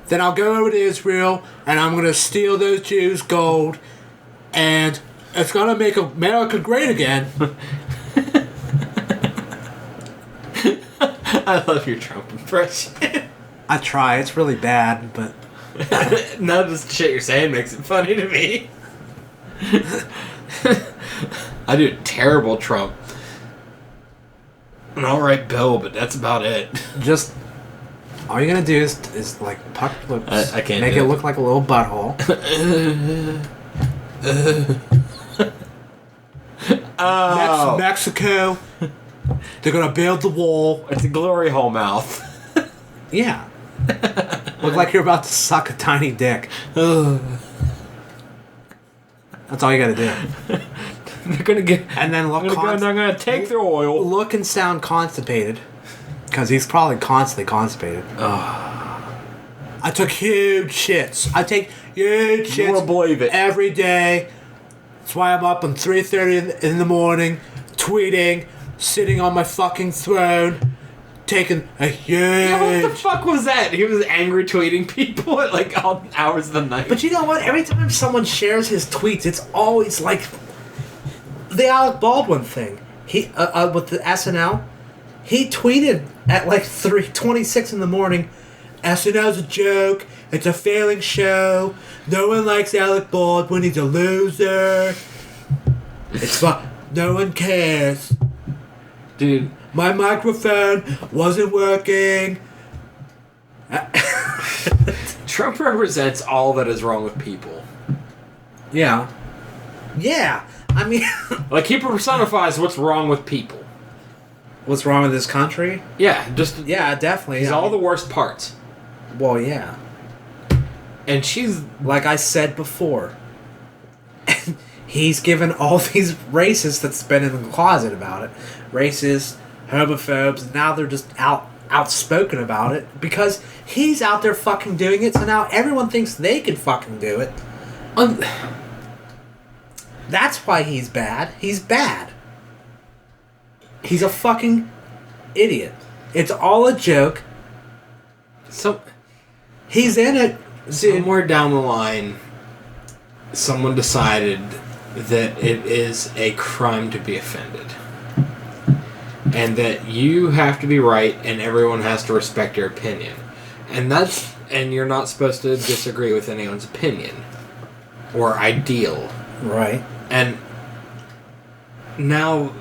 [SPEAKER 3] then I'll go over to Israel and I'm gonna steal those Jews' gold, and it's gonna make America great again.
[SPEAKER 2] I love your Trump impression.
[SPEAKER 3] I try. It's really bad, but
[SPEAKER 2] None of this shit you're saying makes it funny to me. I do a terrible Trump. An alright Bill, but that's about it.
[SPEAKER 3] just all you're gonna do is like puck your lips,
[SPEAKER 2] I can't
[SPEAKER 3] make
[SPEAKER 2] do
[SPEAKER 3] it
[SPEAKER 2] it.
[SPEAKER 3] look like a little butthole.
[SPEAKER 2] Oh,
[SPEAKER 3] Mexico, they're gonna build the wall.
[SPEAKER 2] it's a glory hole mouth.
[SPEAKER 3] Yeah. Look like you're about to suck a tiny dick. That's all you gotta do.
[SPEAKER 2] They're gonna get.
[SPEAKER 3] And then look,
[SPEAKER 2] They're gonna take their oil.
[SPEAKER 3] look and sound constipated. Because he's probably constantly constipated. I took huge shits. I take huge shits.
[SPEAKER 2] You won't believe it.
[SPEAKER 3] Every day. That's why I'm up on 3:30 in the morning, tweeting, sitting on my fucking throne, taking a huge...
[SPEAKER 2] Yeah, what the fuck was that? He was angry tweeting people at like all hours of the night.
[SPEAKER 3] But you know what? Every time someone shares his tweets, it's always like the Alec Baldwin thing. He with the SNL, he tweeted at like 3:26 in the morning. SNL's a joke. It's a failing show. No one likes Alec Baldwin. He's a loser. It's fun. No one cares.
[SPEAKER 2] Dude,
[SPEAKER 3] My microphone wasn't working.
[SPEAKER 2] Trump represents all that is wrong with people.
[SPEAKER 3] Yeah. Yeah. I mean,
[SPEAKER 2] Like, he personifies what's wrong with people.
[SPEAKER 3] what's wrong with this country?
[SPEAKER 2] Yeah, just
[SPEAKER 3] Yeah, definitely.
[SPEAKER 2] he's
[SPEAKER 3] I
[SPEAKER 2] all
[SPEAKER 3] mean-
[SPEAKER 2] the worst parts.
[SPEAKER 3] Well, yeah.
[SPEAKER 2] And she's
[SPEAKER 3] Like I said before, he's given all these racists that's been in the closet about it, racists, homophobes, and now they're just outspoken about it because he's out there fucking doing it. So now everyone thinks they can fucking do it. That's why he's bad. He's bad. He's a fucking idiot. It's all a joke.
[SPEAKER 2] so
[SPEAKER 3] He's in it. Dude.
[SPEAKER 2] somewhere down the line, someone decided that it is a crime to be offended. And that you have to be right and everyone has to respect your opinion. And you're not supposed to disagree with anyone's opinion or ideal.
[SPEAKER 3] Right.
[SPEAKER 2] And now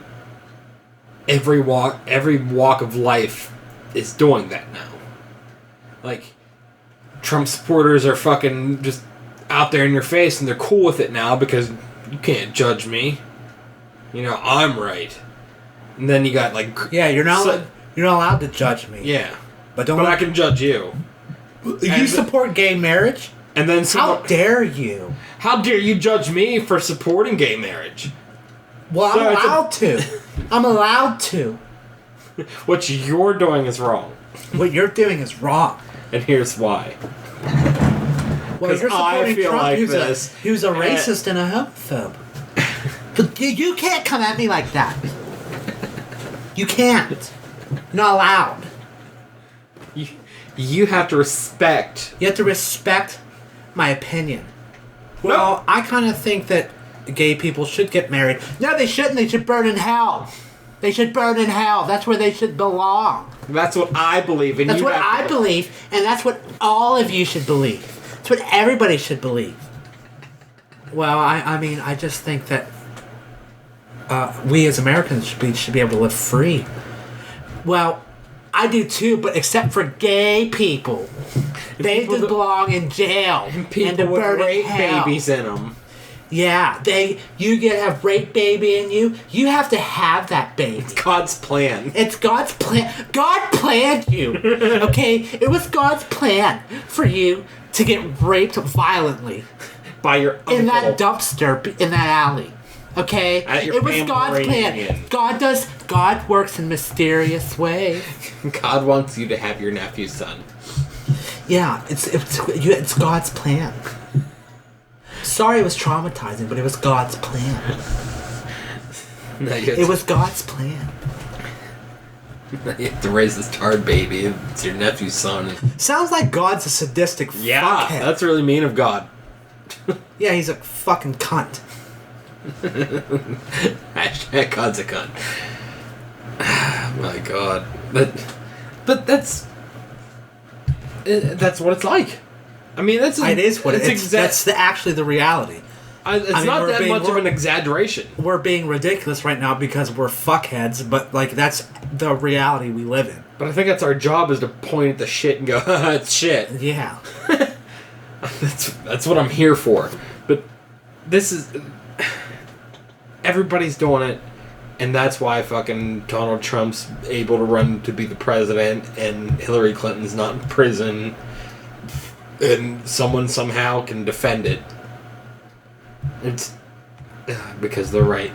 [SPEAKER 2] every walk of life is doing that now. Like Trump supporters are fucking just out there in your face and they're cool with it now because you can't judge me. You know, I'm right. And then you got like...
[SPEAKER 3] Yeah, you're not allowed to judge me.
[SPEAKER 2] Yeah.
[SPEAKER 3] But don't...
[SPEAKER 2] But I can judge you.
[SPEAKER 3] You support gay marriage?
[SPEAKER 2] And then
[SPEAKER 3] How dare you?
[SPEAKER 2] How dare you judge me for supporting gay marriage?
[SPEAKER 3] Well,
[SPEAKER 2] So
[SPEAKER 3] I'm
[SPEAKER 2] it's
[SPEAKER 3] allowed to. I'm allowed to.
[SPEAKER 2] What you're doing is wrong.
[SPEAKER 3] What you're doing is wrong.
[SPEAKER 2] And here's why.
[SPEAKER 3] Well, you're
[SPEAKER 2] 'Cause I
[SPEAKER 3] supporting
[SPEAKER 2] feel
[SPEAKER 3] Trump,
[SPEAKER 2] like
[SPEAKER 3] who's
[SPEAKER 2] this.
[SPEAKER 3] a racist and a homophobe. But you can't come at me like that. You can't. You're not allowed.
[SPEAKER 2] You have to respect.
[SPEAKER 3] You have to respect my opinion. Well, I kind of think that gay people should get married. No, they shouldn't. They should burn in hell. They should burn in hell. That's where they should belong.
[SPEAKER 2] That's what I believe. And
[SPEAKER 3] That's
[SPEAKER 2] you
[SPEAKER 3] what
[SPEAKER 2] have
[SPEAKER 3] I
[SPEAKER 2] to-
[SPEAKER 3] believe, and that's what all of you should believe. That's what everybody should believe. Well, I mean, I just think that we as Americans should be able to live free. Well, I do too, but except for gay people. They
[SPEAKER 2] people that-
[SPEAKER 3] belong in jail and to
[SPEAKER 2] People with
[SPEAKER 3] burn in
[SPEAKER 2] rape
[SPEAKER 3] hell.
[SPEAKER 2] babies in them.
[SPEAKER 3] Yeah, you get have rape baby in you. You have to have that baby.
[SPEAKER 2] God's plan.
[SPEAKER 3] It's God's plan. God planned you. Okay? It was God's plan for you to get raped violently
[SPEAKER 2] By your uncle.
[SPEAKER 3] in that dumpster in that alley. Okay?
[SPEAKER 2] At your
[SPEAKER 3] It was
[SPEAKER 2] family
[SPEAKER 3] God's
[SPEAKER 2] reunion.
[SPEAKER 3] plan. God works in mysterious ways.
[SPEAKER 2] God wants you to have your nephew's son.
[SPEAKER 3] Yeah, it's God's plan. Sorry it was traumatizing, but it was God's plan. It was God's plan.
[SPEAKER 2] You have to raise this tard baby. It's your nephew's son.
[SPEAKER 3] Sounds like God's a sadistic
[SPEAKER 2] Yeah,
[SPEAKER 3] fuckhead.
[SPEAKER 2] that's really mean of God.
[SPEAKER 3] Yeah, he's a fucking cunt.
[SPEAKER 2] Hashtag God's a cunt. My God, but that's what it's like. I mean, that's
[SPEAKER 3] It is what
[SPEAKER 2] it's
[SPEAKER 3] it's. That's actually the reality.
[SPEAKER 2] It's
[SPEAKER 3] I mean,
[SPEAKER 2] not
[SPEAKER 3] we're
[SPEAKER 2] that
[SPEAKER 3] being-
[SPEAKER 2] much of
[SPEAKER 3] we're-
[SPEAKER 2] an exaggeration.
[SPEAKER 3] We're being ridiculous right now because we're fuckheads, but like that's the reality we live in.
[SPEAKER 2] But I think that's our job, is to point at the shit and go, it's shit.
[SPEAKER 3] Yeah.
[SPEAKER 2] That's what I'm here for. But this is... Everybody's doing it, and that's why fucking Donald Trump's able to run to be the president, and Hillary Clinton's not in prison, and someone somehow can defend it. It's... because they're right.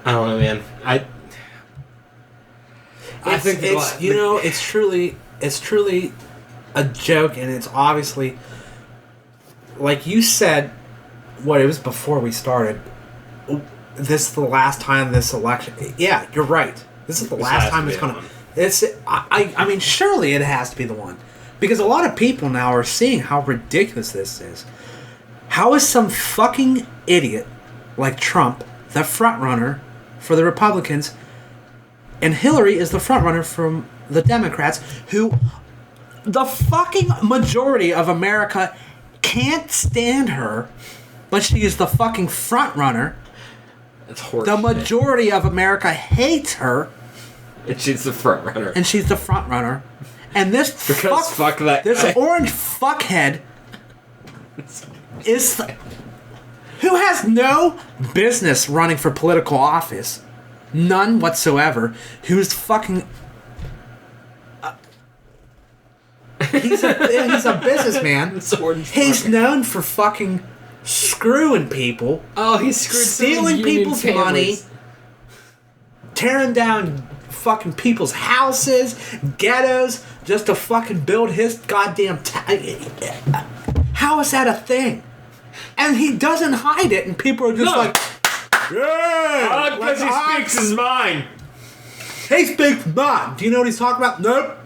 [SPEAKER 2] I don't know, man. I think
[SPEAKER 3] it's truly a joke, and it's obviously, like you said, it was before we started. This is the last time this election. Yeah, you're right. This is the last time it's gonna. I mean, surely it has to be the one, because a lot of people now are seeing how ridiculous this is. How is some fucking idiot like Trump the front runner for the Republicans, and Hillary is the front runner from the Democrats, who the fucking majority of America can't stand her, but she is the fucking front runner.
[SPEAKER 2] It's horse
[SPEAKER 3] The
[SPEAKER 2] shit.
[SPEAKER 3] majority of America hates her,
[SPEAKER 2] And she's the front runner.
[SPEAKER 3] and she's the front runner. And this
[SPEAKER 2] Because fuck that
[SPEAKER 3] this
[SPEAKER 2] guy.
[SPEAKER 3] orange fuckhead is who has no business running for political office, none whatsoever. Who's fucking he's a businessman.
[SPEAKER 2] This orange
[SPEAKER 3] He's
[SPEAKER 2] fucker.
[SPEAKER 3] known for fucking screwing people,
[SPEAKER 2] Oh, he screwed
[SPEAKER 3] stealing
[SPEAKER 2] some union
[SPEAKER 3] people's
[SPEAKER 2] families.
[SPEAKER 3] money, tearing down fucking people's houses, ghettos, just to fucking build his goddamn how is that a thing? And he doesn't hide it, and people are just
[SPEAKER 2] No.
[SPEAKER 3] like, yeah,
[SPEAKER 2] Because he speaks his mind.
[SPEAKER 3] He speaks mind. Do you know what he's talking about? Nope.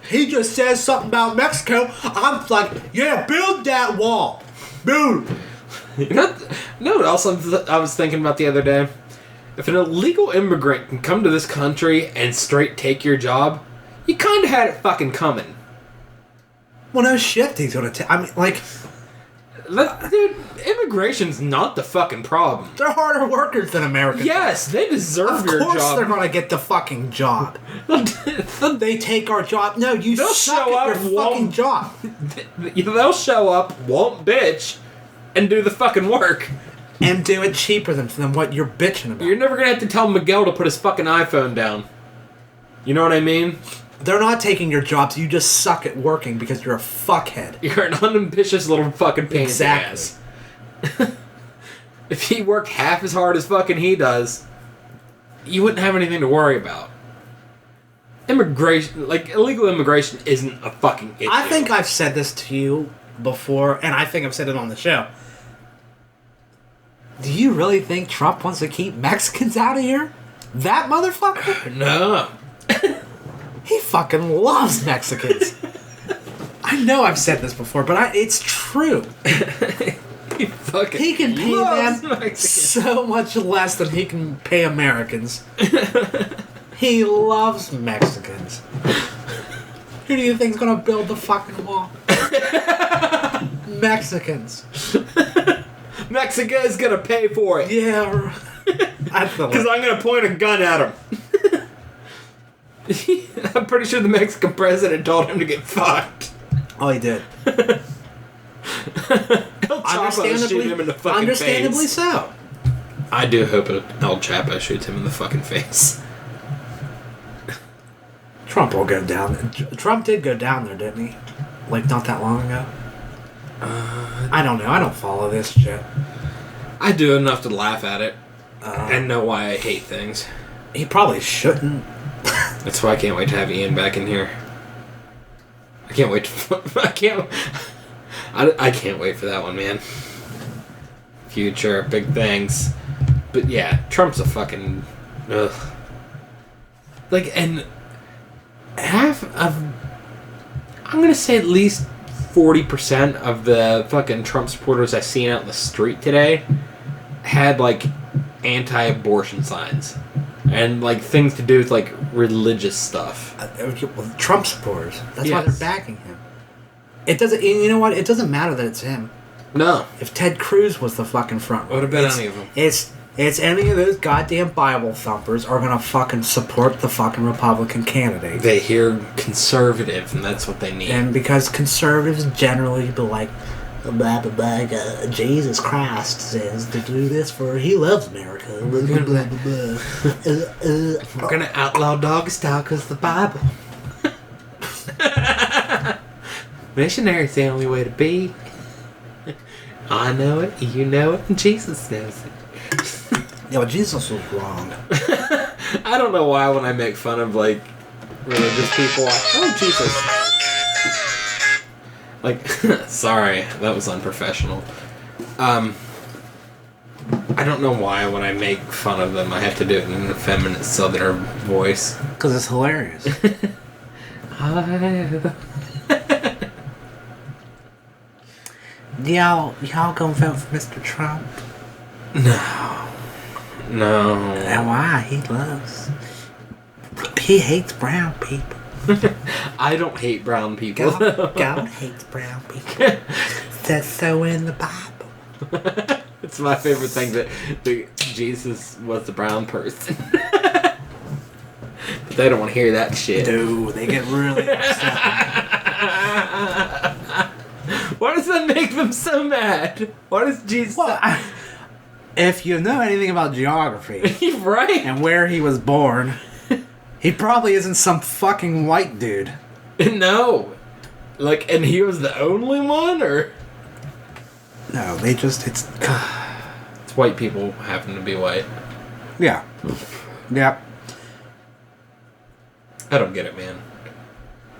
[SPEAKER 3] He just says something about Mexico. I'm like, yeah, build that wall. Build.
[SPEAKER 2] You know what else I was thinking about the other day? If an illegal immigrant can come to this country and straight take your job, you kind of had it fucking coming.
[SPEAKER 3] Well, no shit, he's gonna take. I mean, like,
[SPEAKER 2] Dude, immigration's not the fucking problem.
[SPEAKER 3] They're harder workers than Americans.
[SPEAKER 2] Yes, they deserve
[SPEAKER 3] Of
[SPEAKER 2] your
[SPEAKER 3] course
[SPEAKER 2] job.
[SPEAKER 3] they're gonna get the fucking job. They take our job. No, you
[SPEAKER 2] They'll
[SPEAKER 3] suck
[SPEAKER 2] show
[SPEAKER 3] at
[SPEAKER 2] up,
[SPEAKER 3] your
[SPEAKER 2] won't-
[SPEAKER 3] fucking job.
[SPEAKER 2] They'll show up, won't bitch, and do the fucking work.
[SPEAKER 3] And do it cheaper than what you're bitching about.
[SPEAKER 2] You're never gonna have to tell Miguel to put his fucking iPhone down. You know what I mean?
[SPEAKER 3] They're not taking your jobs. You just suck at working because you're a fuckhead.
[SPEAKER 2] You're an unambitious little fucking pain
[SPEAKER 3] Exactly.
[SPEAKER 2] in the ass. If he worked half as hard as fucking he does, you wouldn't have anything to worry about. Immigration, like illegal immigration, isn't a fucking issue.
[SPEAKER 3] I think I've said this to you before, and I think I've said it on the show. Do you really think Trump wants to keep Mexicans out of here? That motherfucker?
[SPEAKER 2] No.
[SPEAKER 3] He fucking loves Mexicans. I know I've said this before, but it's true.
[SPEAKER 2] He fucking
[SPEAKER 3] He can pay
[SPEAKER 2] loves
[SPEAKER 3] them
[SPEAKER 2] Mexicans.
[SPEAKER 3] so much less than he can pay Americans. He loves Mexicans. Who do you think's gonna build the fucking wall? Mexicans.
[SPEAKER 2] Mexico is gonna pay for it.
[SPEAKER 3] Yeah.
[SPEAKER 2] Because I'm gonna point a gun at him. I'm pretty sure the Mexican president told him to get fucked.
[SPEAKER 3] Oh, he did.
[SPEAKER 2] El Chapo shoot him in the fucking
[SPEAKER 3] Understandably
[SPEAKER 2] face.
[SPEAKER 3] so.
[SPEAKER 2] I do hope El Chapo shoots him in the fucking face.
[SPEAKER 3] Trump will go down. Trump did go down there, didn't he? Like not that long ago. I don't know. I don't follow this shit.
[SPEAKER 2] I do enough to laugh at it and know why I hate things.
[SPEAKER 3] He probably shouldn't.
[SPEAKER 2] That's why I can't wait to have Ian back in here. I can't wait to... I can't wait for that one, man. Future, big things. But yeah, Trump's a fucking... Ugh. Like, and half of... I'm gonna say at least 40% of the fucking Trump supporters I seen out in the street today had, like, anti-abortion signs. And, like, things to do with, like, religious stuff.
[SPEAKER 3] Trump supporters. That's why
[SPEAKER 2] Yes.
[SPEAKER 3] they're backing him. It doesn't. You know what? It doesn't matter that it's him.
[SPEAKER 2] No.
[SPEAKER 3] If Ted Cruz was the fucking front,
[SPEAKER 2] Would have been
[SPEAKER 3] it's-
[SPEAKER 2] any of them.
[SPEAKER 3] It's any of those goddamn Bible thumpers are gonna fucking support the fucking Republican candidate.
[SPEAKER 2] They hear conservative, and that's what they need.
[SPEAKER 3] And because conservatives generally be like, blah, blah, blah, Jesus Christ says to do this for, he loves America. Blah, blah, blah, blah, blah.
[SPEAKER 2] We're gonna outlaw dog style because the Bible. Missionary's the only way to be. I know it, you know it, and Jesus knows it.
[SPEAKER 3] Yeah, but Jesus was wrong.
[SPEAKER 2] I don't know why when I make fun of, like, religious people, oh, Jesus. Like, sorry, that was unprofessional. I don't know why when I make fun of them I have to do it in an effeminate southern voice.
[SPEAKER 3] Because it's hilarious. Y'all gonna vote for Mr. Trump?
[SPEAKER 2] No.
[SPEAKER 3] And why? He hates brown people.
[SPEAKER 2] I don't hate brown people.
[SPEAKER 3] God hates brown people. Says so in the Bible.
[SPEAKER 2] It's my favorite thing that Jesus was the brown person. But they don't want to hear that shit.
[SPEAKER 3] Dude, they get really upset.
[SPEAKER 2] Why does that make them so mad? Why does Jesus...
[SPEAKER 3] Well, if you know anything about geography
[SPEAKER 2] right?
[SPEAKER 3] and where he was born, he probably isn't some fucking white dude.
[SPEAKER 2] No. Like, and he was the only one, or...
[SPEAKER 3] No, they just, it's...
[SPEAKER 2] It's white people happen to be white.
[SPEAKER 3] Yeah. Yep.
[SPEAKER 2] I don't get it, man.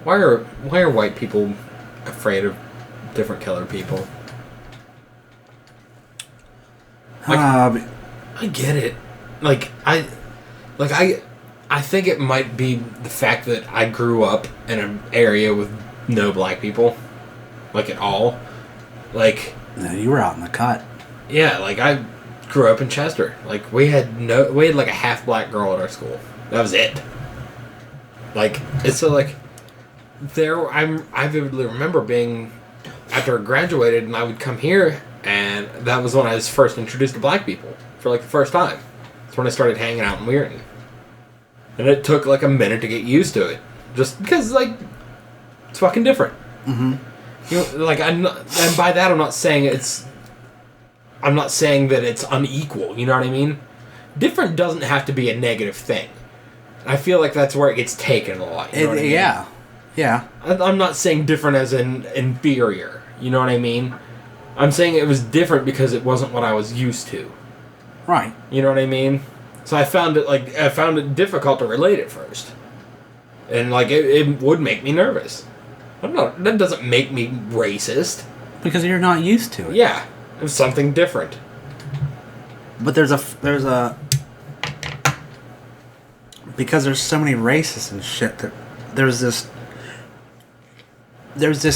[SPEAKER 2] Why are white people afraid of different colored people? I get it. I think it might be the fact that I grew up in an area with no black people, like at all. Like,
[SPEAKER 3] No, you were out in the cut.
[SPEAKER 2] yeah, like I grew up in Chester. Like we had like a half black girl at our school. That was it. Like, it's so like I vividly remember being after I graduated, and I would come here, and that was when I was first introduced to black people for like the first time. That's when I started hanging out in Weirton. And it took like a minute to get used to it, just because like it's fucking different. Mm-hmm. You know, like I'm not, and by that I'm not saying that it's unequal. You know what I mean? Different doesn't have to be a negative thing. I feel like that's where it gets taken a lot. You know what I mean?
[SPEAKER 3] Yeah. Yeah.
[SPEAKER 2] I'm not saying different as in inferior. You know what I mean? I'm saying it was different because it wasn't what I was used to.
[SPEAKER 3] Right.
[SPEAKER 2] You know what I mean? So I found it difficult to relate at first. And like it would make me nervous. That doesn't make me racist.
[SPEAKER 3] Because you're not used to it.
[SPEAKER 2] Yeah. It was something different.
[SPEAKER 3] But because there's so many races and shit that there's this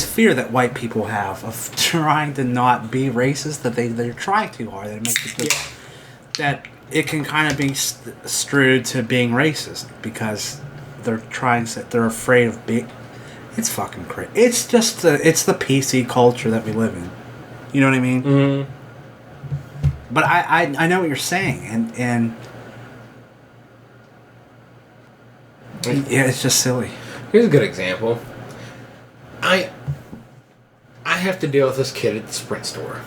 [SPEAKER 3] fear that white people have of trying to not be racist, that they try too hard. That makes it that it can kind of be strewed to being racist because they're afraid of being. It's fucking crazy. It's just it's the PC culture that we live in. You know what I mean?
[SPEAKER 2] Mm-hmm.
[SPEAKER 3] But I know what you're saying, and yeah, it's just silly.
[SPEAKER 2] Here's a good example. I have to deal with this kid at the Sprint store.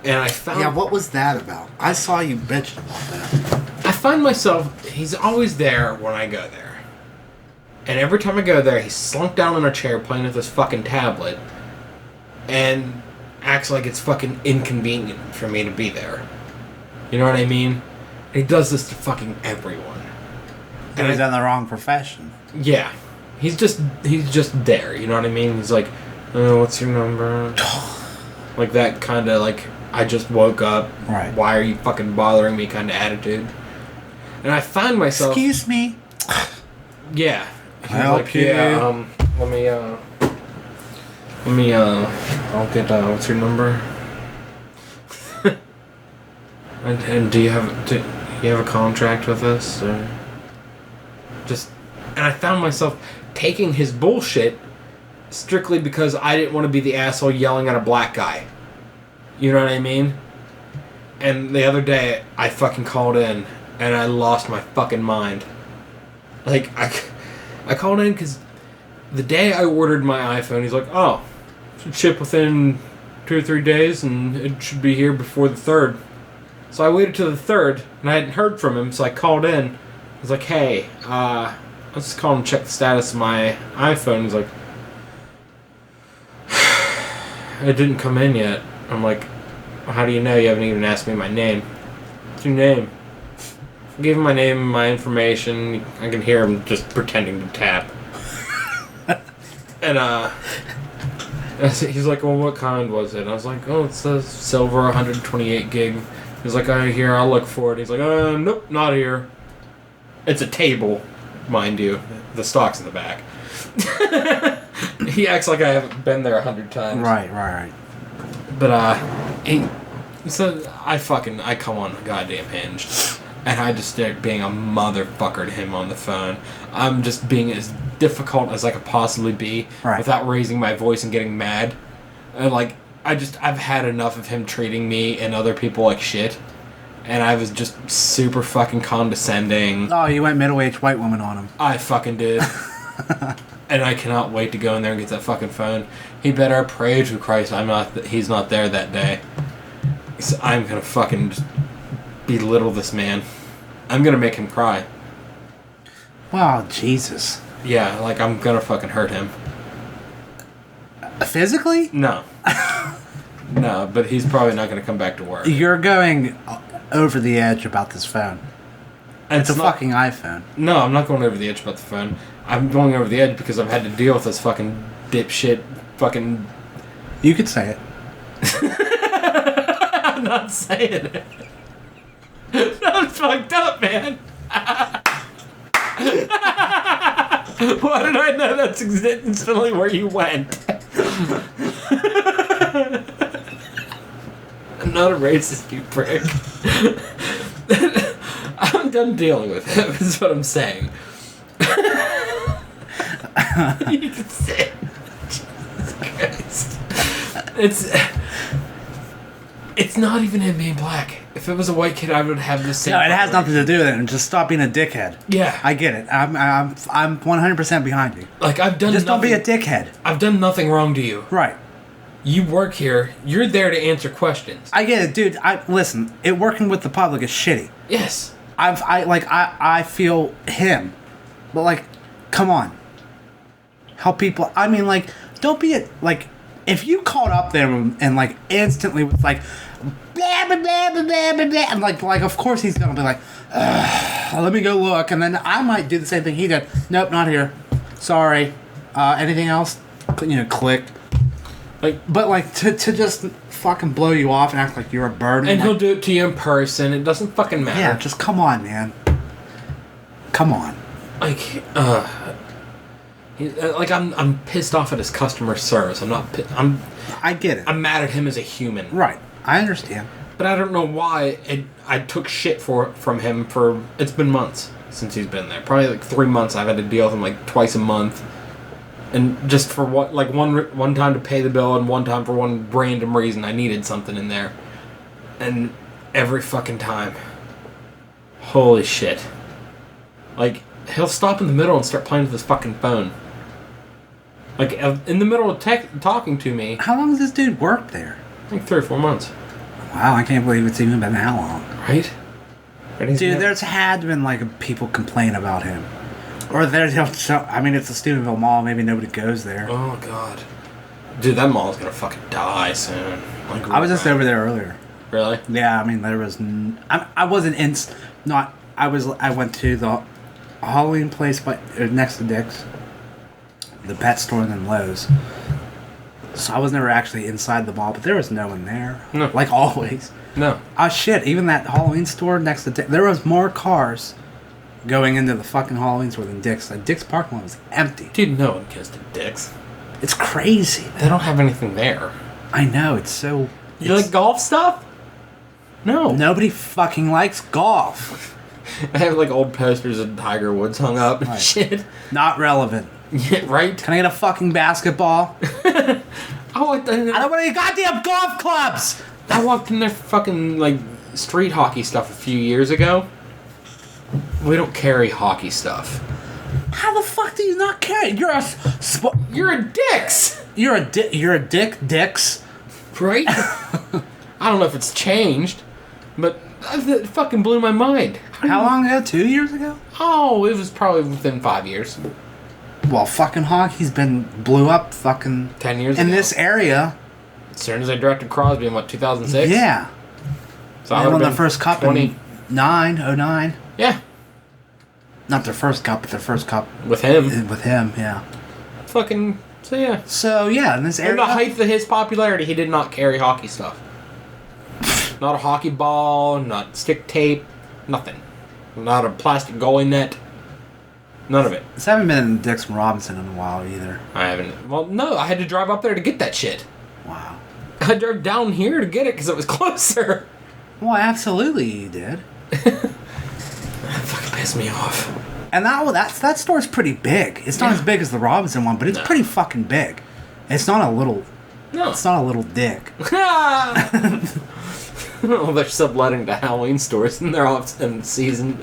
[SPEAKER 2] And I found...
[SPEAKER 3] Yeah, what was that about? I saw you bitching about that.
[SPEAKER 2] I find myself... He's always there when I go there. And every time I go there, he's slunk down in a chair playing with his fucking tablet. And acts like it's fucking inconvenient for me to be there. You know what I mean? And he does this to fucking everyone.
[SPEAKER 3] And he's in the wrong profession.
[SPEAKER 2] Yeah. He's just there, you know what I mean? He's like, oh, what's your number? Like that kind of like, I just woke up.
[SPEAKER 3] Right.
[SPEAKER 2] Why are you fucking bothering me kind of attitude. And I find myself...
[SPEAKER 3] Excuse me.
[SPEAKER 2] Yeah. He's
[SPEAKER 3] Help
[SPEAKER 2] like,
[SPEAKER 3] you.
[SPEAKER 2] yeah, I'll get, what's your number? and do you have a contract with us? Or and I found myself taking his bullshit strictly because I didn't want to be the asshole yelling at a black guy. You know what I mean? And the other day, I fucking called in, and I lost my fucking mind. Like, I called in because the day I ordered my iPhone, he's like, oh, it should ship within 2 or 3 days, and it should be here before the 3rd. So I waited till the 3rd, and I hadn't heard from him, so I called in. I was like, hey, let's just call and check the status of my iPhone. He's like, it didn't come in yet. I'm like, well, how do you know? You haven't even asked me my name. What's your name? I gave him my name and my information. I can hear him just pretending to tap. And he's like, well, what kind was it? I was like, oh, it's a silver 128 gig. He's like, here, I'll look for it. He's like, nope, not here. It's a table, mind you. The stock's in the back. He acts like I haven't been there 100 times.
[SPEAKER 3] Right.
[SPEAKER 2] But, so I come on goddamn Hinge. And I just start being a motherfucker to him on the phone. I'm just being as difficult as I could possibly be without raising my voice and getting mad. And, like, I've had enough of him treating me and other people like shit. And I was just super fucking condescending.
[SPEAKER 3] Oh, you went middle-aged white woman on him.
[SPEAKER 2] I fucking did. And I cannot wait to go in there and get that fucking phone. He better pray to Christ he's not there that day. So I'm gonna fucking just belittle this man. I'm gonna make him cry.
[SPEAKER 3] Wow, Jesus.
[SPEAKER 2] Yeah, like I'm gonna fucking hurt him.
[SPEAKER 3] Physically?
[SPEAKER 2] No. No, but he's probably not gonna come back to work.
[SPEAKER 3] You're going over the edge about this phone. It's a fucking iPhone.
[SPEAKER 2] No, I'm not going over the edge about the phone. I'm going over the edge because I've had to deal with this fucking dipshit fucking...
[SPEAKER 3] You could say it.
[SPEAKER 2] I'm not saying it. That's fucked up, man. Why did I know that's instantly where you went? I'm not a racist, you prick. I'm done dealing with him, is what I'm saying. You can say it. Jesus Christ. It's not even him being black. If it was a white kid, I would have the same.
[SPEAKER 3] No, it has nothing to do with it. And just stop being a dickhead.
[SPEAKER 2] Yeah.
[SPEAKER 3] I get it. I'm 100% behind you.
[SPEAKER 2] Like, I've done
[SPEAKER 3] Just
[SPEAKER 2] nothing,
[SPEAKER 3] don't be a dickhead.
[SPEAKER 2] I've done nothing wrong to you.
[SPEAKER 3] Right.
[SPEAKER 2] You work here. You're there to answer questions.
[SPEAKER 3] I get it, dude. Listen. It working with the public is shitty.
[SPEAKER 2] Yes.
[SPEAKER 3] I feel him, but like, come on, help people. I mean, like, don't be if you called up there and like instantly was like, blah blah blah blah blah blah, blah, and like of course he's gonna be like, let me go look, and then I might do the same thing he did. Nope, not here. Sorry. Anything else? Click. But to just fucking blow you off and act like you're a burden.
[SPEAKER 2] And he'll do it to you in person. It doesn't fucking matter.
[SPEAKER 3] Yeah, just come on, man. Come on.
[SPEAKER 2] I'm pissed off at his customer service.
[SPEAKER 3] I get it.
[SPEAKER 2] I'm mad at him as a human.
[SPEAKER 3] Right. I understand.
[SPEAKER 2] But I don't know why I took shit from him for... It's been months since he's been there. Probably like 3 months. I've had to deal with him like twice a month. And just for one time to pay the bill and one time for one random reason I needed something in there. And every fucking time. Holy shit. Like, he'll stop in the middle and start playing with his fucking phone. Like, in the middle of talking to me.
[SPEAKER 3] How long has this dude worked there?
[SPEAKER 2] I think 3 or 4 months.
[SPEAKER 3] Wow, I can't believe it's even been that long.
[SPEAKER 2] Right?
[SPEAKER 3] Dude, there's had been like people complain about him. Or there's, I mean, it's the Steubenville Mall. Maybe nobody goes there.
[SPEAKER 2] Oh, God. Dude, that mall's gonna fucking die soon. Like,
[SPEAKER 3] I was just over there earlier.
[SPEAKER 2] Really?
[SPEAKER 3] Yeah, I mean, there was... I wasn't in... Not... I went to the Halloween place next to Dick's. The pet store and then Lowe's. So I was never actually inside the mall, but there was no one there.
[SPEAKER 2] No.
[SPEAKER 3] Like always.
[SPEAKER 2] No.
[SPEAKER 3] Oh, shit. Even that Halloween store next to Dick's... There was more cars going into the fucking Halloween store than Dick's. Like, Dick's parking lot was empty.
[SPEAKER 2] Dude, no one goes to Dick's.
[SPEAKER 3] It's crazy.
[SPEAKER 2] They don't have anything there.
[SPEAKER 3] I know, it's so...
[SPEAKER 2] You like golf stuff? No.
[SPEAKER 3] Nobody fucking likes golf.
[SPEAKER 2] I have like old posters of Tiger Woods hung up and
[SPEAKER 3] Right.
[SPEAKER 2] shit.
[SPEAKER 3] Not relevant.
[SPEAKER 2] Yeah, right?
[SPEAKER 3] Can I get a fucking basketball?
[SPEAKER 2] Oh,
[SPEAKER 3] I don't want any goddamn golf clubs!
[SPEAKER 2] I walked in there for fucking like street hockey stuff a few years ago. We don't carry hockey stuff.
[SPEAKER 3] How the fuck do you not carry it?
[SPEAKER 2] You're a Dick's!
[SPEAKER 3] You're a dick, Dicks.
[SPEAKER 2] Right? I don't know if it's changed, but that fucking blew my mind.
[SPEAKER 3] How long ago? 2 years ago?
[SPEAKER 2] Oh, it was probably within 5 years.
[SPEAKER 3] Well, fucking hockey's blew up fucking
[SPEAKER 2] 10 years
[SPEAKER 3] in
[SPEAKER 2] ago.
[SPEAKER 3] this area.
[SPEAKER 2] As soon as I directed Crosby in, 2006?
[SPEAKER 3] Yeah.
[SPEAKER 2] So
[SPEAKER 3] They
[SPEAKER 2] I
[SPEAKER 3] won
[SPEAKER 2] would've
[SPEAKER 3] the
[SPEAKER 2] been
[SPEAKER 3] first cup
[SPEAKER 2] 20.
[SPEAKER 3] in 09.
[SPEAKER 2] Yeah,
[SPEAKER 3] Not their first cup, but their first cup
[SPEAKER 2] with him.
[SPEAKER 3] with him, yeah.
[SPEAKER 2] Fucking, so yeah.
[SPEAKER 3] So, yeah, in this
[SPEAKER 2] In
[SPEAKER 3] area...
[SPEAKER 2] the height of his popularity, he did not carry hockey stuff. Not a hockey ball, not stick tape, nothing. Not a plastic goalie net. None of it.
[SPEAKER 3] I haven't been in Dix and Robinson in a while either.
[SPEAKER 2] I haven't. Well, no, I had to drive up there to get that shit.
[SPEAKER 3] Wow.
[SPEAKER 2] I drove down here to get it because it was closer.
[SPEAKER 3] Well, absolutely you did.
[SPEAKER 2] That fucking pissed me off.
[SPEAKER 3] And that store's pretty big. It's not
[SPEAKER 2] Yeah.
[SPEAKER 3] as big as the Robinson one, but it's
[SPEAKER 2] No.
[SPEAKER 3] pretty fucking big. It's not a little...
[SPEAKER 2] No.
[SPEAKER 3] It's not a little dick.
[SPEAKER 2] Well, they're subletting to Halloween stores and they're off in season.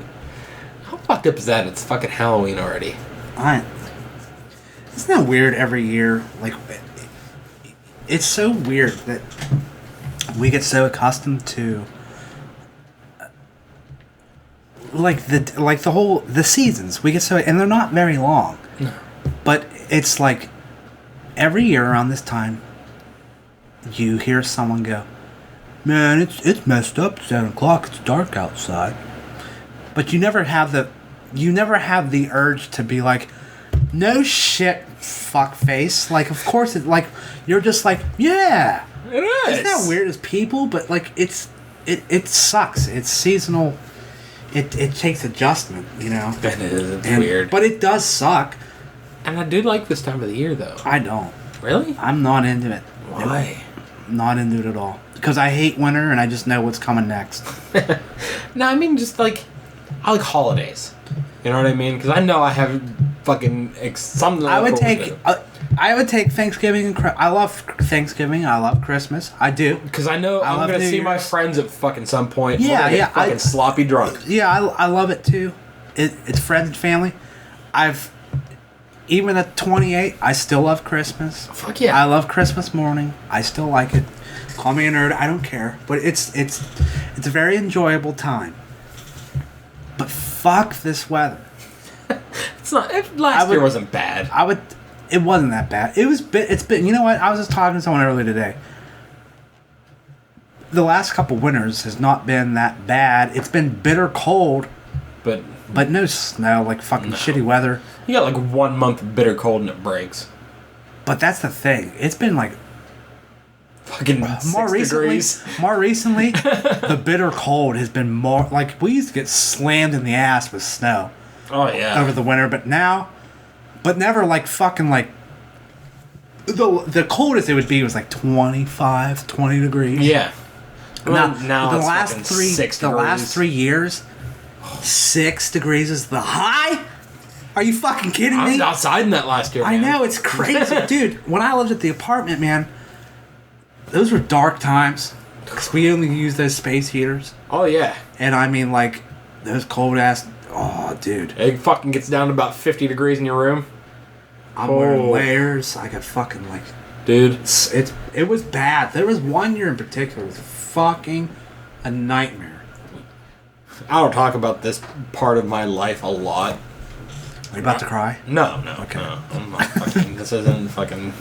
[SPEAKER 2] How fucked up is that? It's fucking Halloween already.
[SPEAKER 3] Isn't that weird every year? Like, it's so weird that we get so accustomed to the seasons. We get so, and they're not very long.
[SPEAKER 2] No.
[SPEAKER 3] But it's like every year around this time, you hear someone go, "Man, it's messed up. 7 o'clock. It's dark outside." But you never have the urge to be like, "No shit, fuckface." Like, of course you're just like, yeah.
[SPEAKER 2] It is.
[SPEAKER 3] Isn't that weird as people? But like, it sucks. It's seasonal. It takes adjustment, you know.
[SPEAKER 2] It is. It's weird.
[SPEAKER 3] But it does suck.
[SPEAKER 2] And I do like this time of the year, though.
[SPEAKER 3] I don't.
[SPEAKER 2] Really?
[SPEAKER 3] I'm not into it.
[SPEAKER 2] Why?
[SPEAKER 3] Not into it at all. Because I hate winter and I just know what's coming next.
[SPEAKER 2] No, I mean just like I like holidays. You know what I mean? Because I know I have fucking something.
[SPEAKER 3] I would
[SPEAKER 2] look forward
[SPEAKER 3] take.
[SPEAKER 2] to.
[SPEAKER 3] I would take Thanksgiving and I love Thanksgiving. I love Christmas. I do.
[SPEAKER 2] Because I know
[SPEAKER 3] I
[SPEAKER 2] I'm
[SPEAKER 3] love
[SPEAKER 2] gonna
[SPEAKER 3] New
[SPEAKER 2] see my
[SPEAKER 3] Year's.
[SPEAKER 2] friends at fucking some point.
[SPEAKER 3] Yeah,
[SPEAKER 2] We're gonna get
[SPEAKER 3] yeah,
[SPEAKER 2] fucking sloppy drunk.
[SPEAKER 3] Yeah, I love it too. It's friends and family. Even at 28, I still love Christmas.
[SPEAKER 2] Fuck yeah.
[SPEAKER 3] I love Christmas morning. I still like it. Call me a nerd. I don't care. But it's a very enjoyable time. But fuck this weather.
[SPEAKER 2] It's not. Last year wasn't bad.
[SPEAKER 3] It wasn't that bad. It's been. You know what? I was just talking to someone earlier today. The last couple winters has not been that bad. It's been bitter cold, but no snow, like fucking shitty weather.
[SPEAKER 2] You got like 1 month of bitter cold and it breaks.
[SPEAKER 3] But that's the thing. It's been like
[SPEAKER 2] Fucking
[SPEAKER 3] more
[SPEAKER 2] 6 degrees.
[SPEAKER 3] recently, the bitter cold has been more like we used to get slammed in the ass with snow
[SPEAKER 2] Oh yeah.
[SPEAKER 3] over the winter, but never like fucking like the coldest it would be was like 25, 20 degrees.
[SPEAKER 2] Yeah. Well, now
[SPEAKER 3] the
[SPEAKER 2] it's
[SPEAKER 3] last
[SPEAKER 2] fucking
[SPEAKER 3] 3
[SPEAKER 2] 6
[SPEAKER 3] the
[SPEAKER 2] degrees.
[SPEAKER 3] last 3 years, 6 degrees is the high. Are you fucking kidding
[SPEAKER 2] I was
[SPEAKER 3] me?
[SPEAKER 2] outside in that last year.
[SPEAKER 3] I
[SPEAKER 2] man.
[SPEAKER 3] know, it's crazy. Dude, when I lived at the apartment, man, those were dark times. Because we only used those space heaters.
[SPEAKER 2] Oh yeah.
[SPEAKER 3] And I mean, like, those cold ass. Oh, dude.
[SPEAKER 2] It fucking gets down to about 50 degrees in your room.
[SPEAKER 3] I'm wearing
[SPEAKER 2] Oh.
[SPEAKER 3] layers. I got fucking, like.
[SPEAKER 2] Dude.
[SPEAKER 3] It was bad. There was one year in particular. It was fucking a nightmare.
[SPEAKER 2] I don't talk about this part of my life a lot.
[SPEAKER 3] Are you about to cry?
[SPEAKER 2] No.
[SPEAKER 3] Okay.
[SPEAKER 2] No. I'm not fucking. This isn't fucking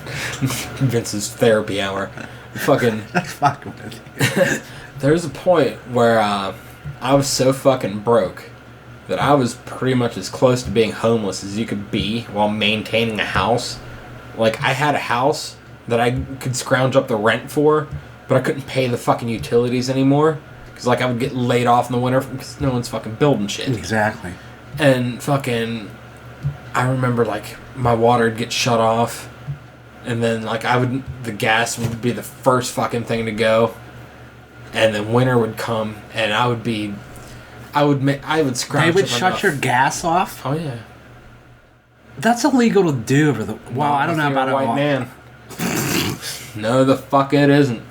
[SPEAKER 2] Vince's therapy hour. Fucking.
[SPEAKER 3] That's fucking with you.
[SPEAKER 2] There's a point where I was so fucking broke that I was pretty much as close to being homeless as you could be while maintaining a house. Like, I had a house that I could scrounge up the rent for, but I couldn't pay the fucking utilities anymore. Because, like, I would get laid off in the winter because no one's fucking building shit.
[SPEAKER 3] Exactly.
[SPEAKER 2] And fucking, I remember, like, my water would get shut off. And then, like, the gas would be the first fucking thing to go. And then winter would come, and I would scrounge
[SPEAKER 3] They would
[SPEAKER 2] up
[SPEAKER 3] shut
[SPEAKER 2] enough.
[SPEAKER 3] your gas off?
[SPEAKER 2] Oh, yeah.
[SPEAKER 3] That's illegal to do over the. Well, I don't know
[SPEAKER 2] If you're
[SPEAKER 3] about
[SPEAKER 2] a
[SPEAKER 3] it.
[SPEAKER 2] white man. No, the fuck it isn't.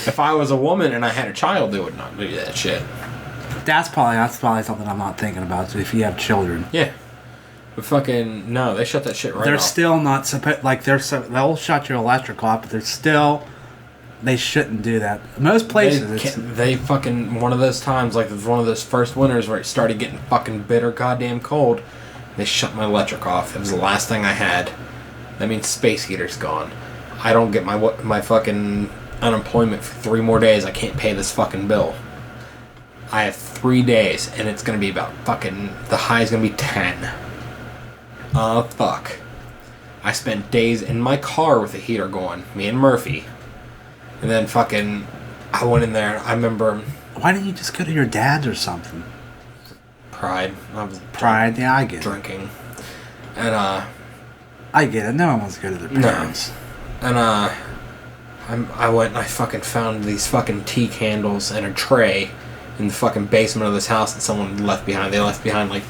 [SPEAKER 2] If I was a woman and I had a child, they would not do that shit.
[SPEAKER 3] That's probably something I'm not thinking about. So if you have children,
[SPEAKER 2] Yeah. But fucking, no, they shut that shit right
[SPEAKER 3] they're
[SPEAKER 2] off.
[SPEAKER 3] still not supposed. Like they'll shut your electric off, but they're still. They shouldn't do that. Most places,
[SPEAKER 2] They fucking, one of those times, like it was one of those first winters where it started getting fucking bitter goddamn cold, they shut my electric off. It was the last thing I had. That means space heater's gone. I don't get my fucking unemployment for 3 more days. I can't pay this fucking bill. I have 3 days, and it's gonna be about fucking, the high's gonna be 10. Fuck. I spent days in my car with the heater going, me and Murphy. And then fucking, I went in there, and I remember
[SPEAKER 3] why didn't you just go to your dad's or something?
[SPEAKER 2] pride. I was
[SPEAKER 3] Pride, yeah, I get it.
[SPEAKER 2] drinking. And
[SPEAKER 3] I get it. No one wants to go to their
[SPEAKER 2] No.
[SPEAKER 3] parents.
[SPEAKER 2] And I went and I fucking found these fucking tea candles and a tray in the fucking basement of this house that someone left behind. They left behind like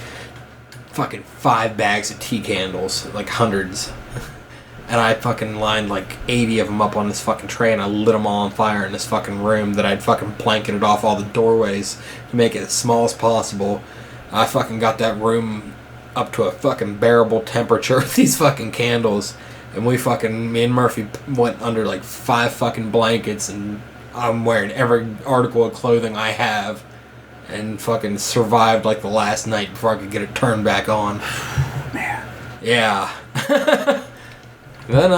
[SPEAKER 2] fucking 5 bags of tea candles, like hundreds. And I fucking lined like 80 of them up on this fucking tray, and I lit them all on fire in this fucking room that I'd fucking blanketed off all the doorways to make it as small as possible. I fucking got that room up to a fucking bearable temperature with these fucking candles. And me and Murphy went under like 5 fucking blankets, and I'm wearing every article of clothing I have, and fucking survived like the last night before I could get it turned back on.
[SPEAKER 3] Man.
[SPEAKER 2] Yeah. Then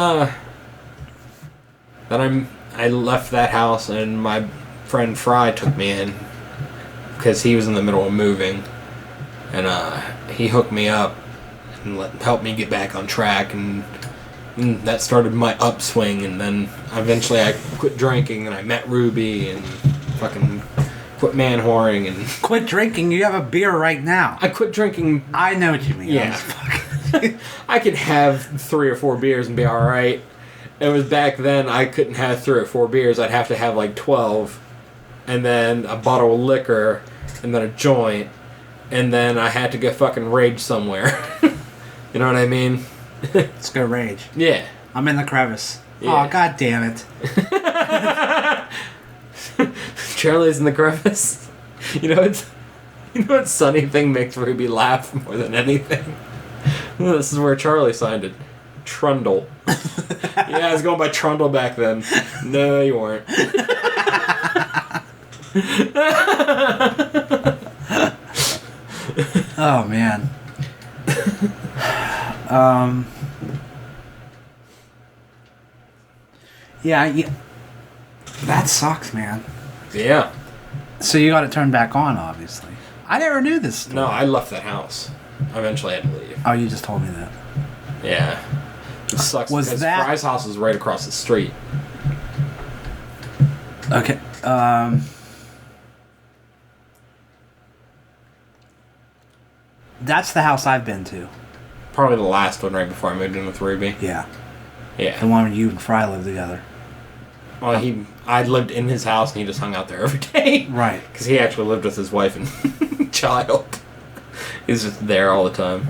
[SPEAKER 2] I left that house, and my friend Fry took me in because he was in the middle of moving, and he hooked me up and helped me get back on track, and that started my upswing. And then eventually I quit drinking, and I met Ruby, and fucking quit man whoring, and
[SPEAKER 3] Quit drinking. You have a beer right now.
[SPEAKER 2] I quit drinking.
[SPEAKER 3] I know what you mean.
[SPEAKER 2] Yeah. I could have 3 or 4 beers and be alright. It was back then I couldn't have 3 or 4 beers. I'd have to have like 12. And then a bottle of liquor. And then a joint. And then I had to go fucking rage somewhere. You know what I mean?
[SPEAKER 3] Let's go rage.
[SPEAKER 2] Yeah.
[SPEAKER 3] I'm in the crevice.
[SPEAKER 2] Yeah.
[SPEAKER 3] Oh, god damn it.
[SPEAKER 2] Charlie's in the crevice. You know what Sunny thing makes Ruby laugh more than anything? This is where Charlie signed it. Trundle. Yeah, I was going by Trundle back then. No, you weren't.
[SPEAKER 3] Oh, man. Yeah, that sucks, man.
[SPEAKER 2] Yeah.
[SPEAKER 3] So you got it turned back on, obviously. I never knew this story.
[SPEAKER 2] No, I left that house. Eventually I had to leave.
[SPEAKER 3] Oh, you just told me that.
[SPEAKER 2] Yeah. It sucks
[SPEAKER 3] Was
[SPEAKER 2] because
[SPEAKER 3] that-
[SPEAKER 2] Fry's house is right across the street.
[SPEAKER 3] Okay. That's the house I've been to.
[SPEAKER 2] Probably the last one right before I moved in with Ruby.
[SPEAKER 3] Yeah. The
[SPEAKER 2] Yeah.
[SPEAKER 3] one where you and Fry lived together.
[SPEAKER 2] Well, I lived in his house and he just hung out there every day.
[SPEAKER 3] Right.
[SPEAKER 2] Because he actually lived with his wife and child. He's just there all the time.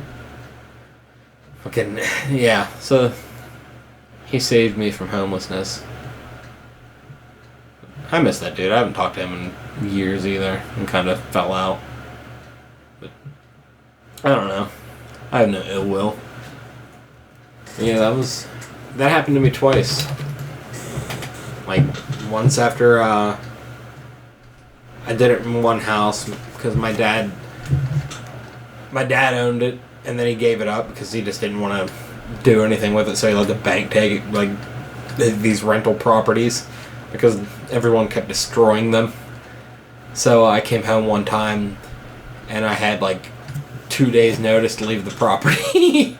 [SPEAKER 2] Fucking, yeah. So, he saved me from homelessness. I miss that dude. I haven't talked to him in years either. And kind of fell out. But, I don't know. I have no ill will. Yeah, that happened to me twice. Like, once after, I did it in one house because my dad owned it, and then he gave it up because he just didn't want to do anything with it, so he let the bank take it, like, these rental properties, because everyone kept destroying them. So I came home one time, and I had, like, 2 days notice to leave the property.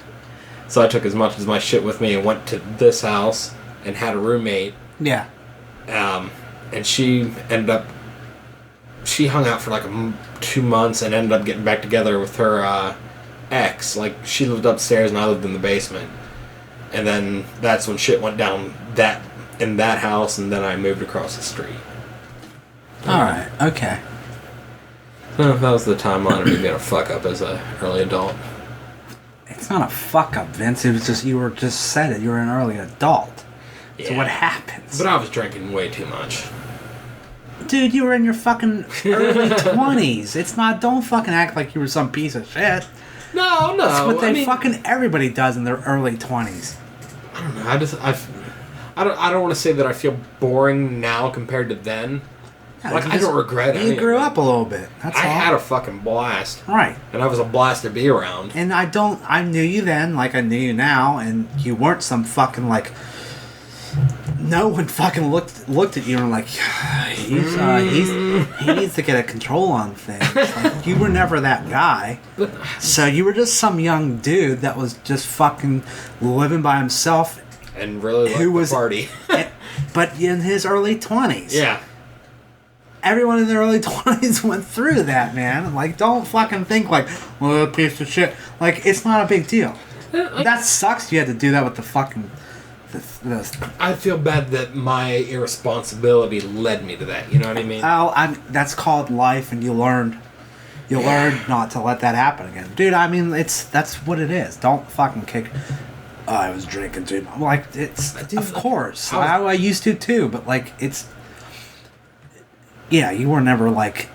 [SPEAKER 2] So I took as much as my shit with me and went to this house and had a roommate.
[SPEAKER 3] Yeah.
[SPEAKER 2] And she hung out for like 2 months and ended up getting back together with her ex. Like, she lived upstairs and I lived in the basement. And then that's when shit went down in that house, and then I moved across the street.
[SPEAKER 3] Alright, okay.
[SPEAKER 2] That was the timeline of me being a fuck up as an early adult.
[SPEAKER 3] It's not a fuck up, Vince. It was just, you said it. You were an early adult. So
[SPEAKER 2] Yeah.
[SPEAKER 3] what happens?
[SPEAKER 2] But I was drinking way too much.
[SPEAKER 3] Dude, you were in your fucking early 20s. It's not, don't fucking act like you were some piece of shit.
[SPEAKER 2] No.
[SPEAKER 3] That's what fucking everybody does in their early 20s.
[SPEAKER 2] I don't know. I don't want to say that I feel boring now compared to then. Like, I don't regret it.
[SPEAKER 3] You grew up a little bit. That's
[SPEAKER 2] I
[SPEAKER 3] all.
[SPEAKER 2] had a fucking blast.
[SPEAKER 3] Right.
[SPEAKER 2] And I was a blast to be around.
[SPEAKER 3] And I knew you then like I knew you now, and you weren't some fucking like, no one fucking looked at you and like, he needs to get a control on things. Like, you were never that guy. So you were just some young dude that was just fucking living by himself.
[SPEAKER 2] And really liked the party.
[SPEAKER 3] But in his early 20s.
[SPEAKER 2] Yeah.
[SPEAKER 3] Everyone in their early 20s went through that, man. Like, don't fucking think like, well, piece of shit. Like, it's not a big deal. That sucks you had to do that with the fucking...
[SPEAKER 2] I feel bad that my irresponsibility led me to that. You know what I mean?
[SPEAKER 3] That's called life, and you learn not to let that happen again. Dude, I mean, that's what it is. Don't fucking kick... Oh, I was drinking, dude. Like, it's... Of course. I used to, too, but, like, it's... Yeah, you were never, like...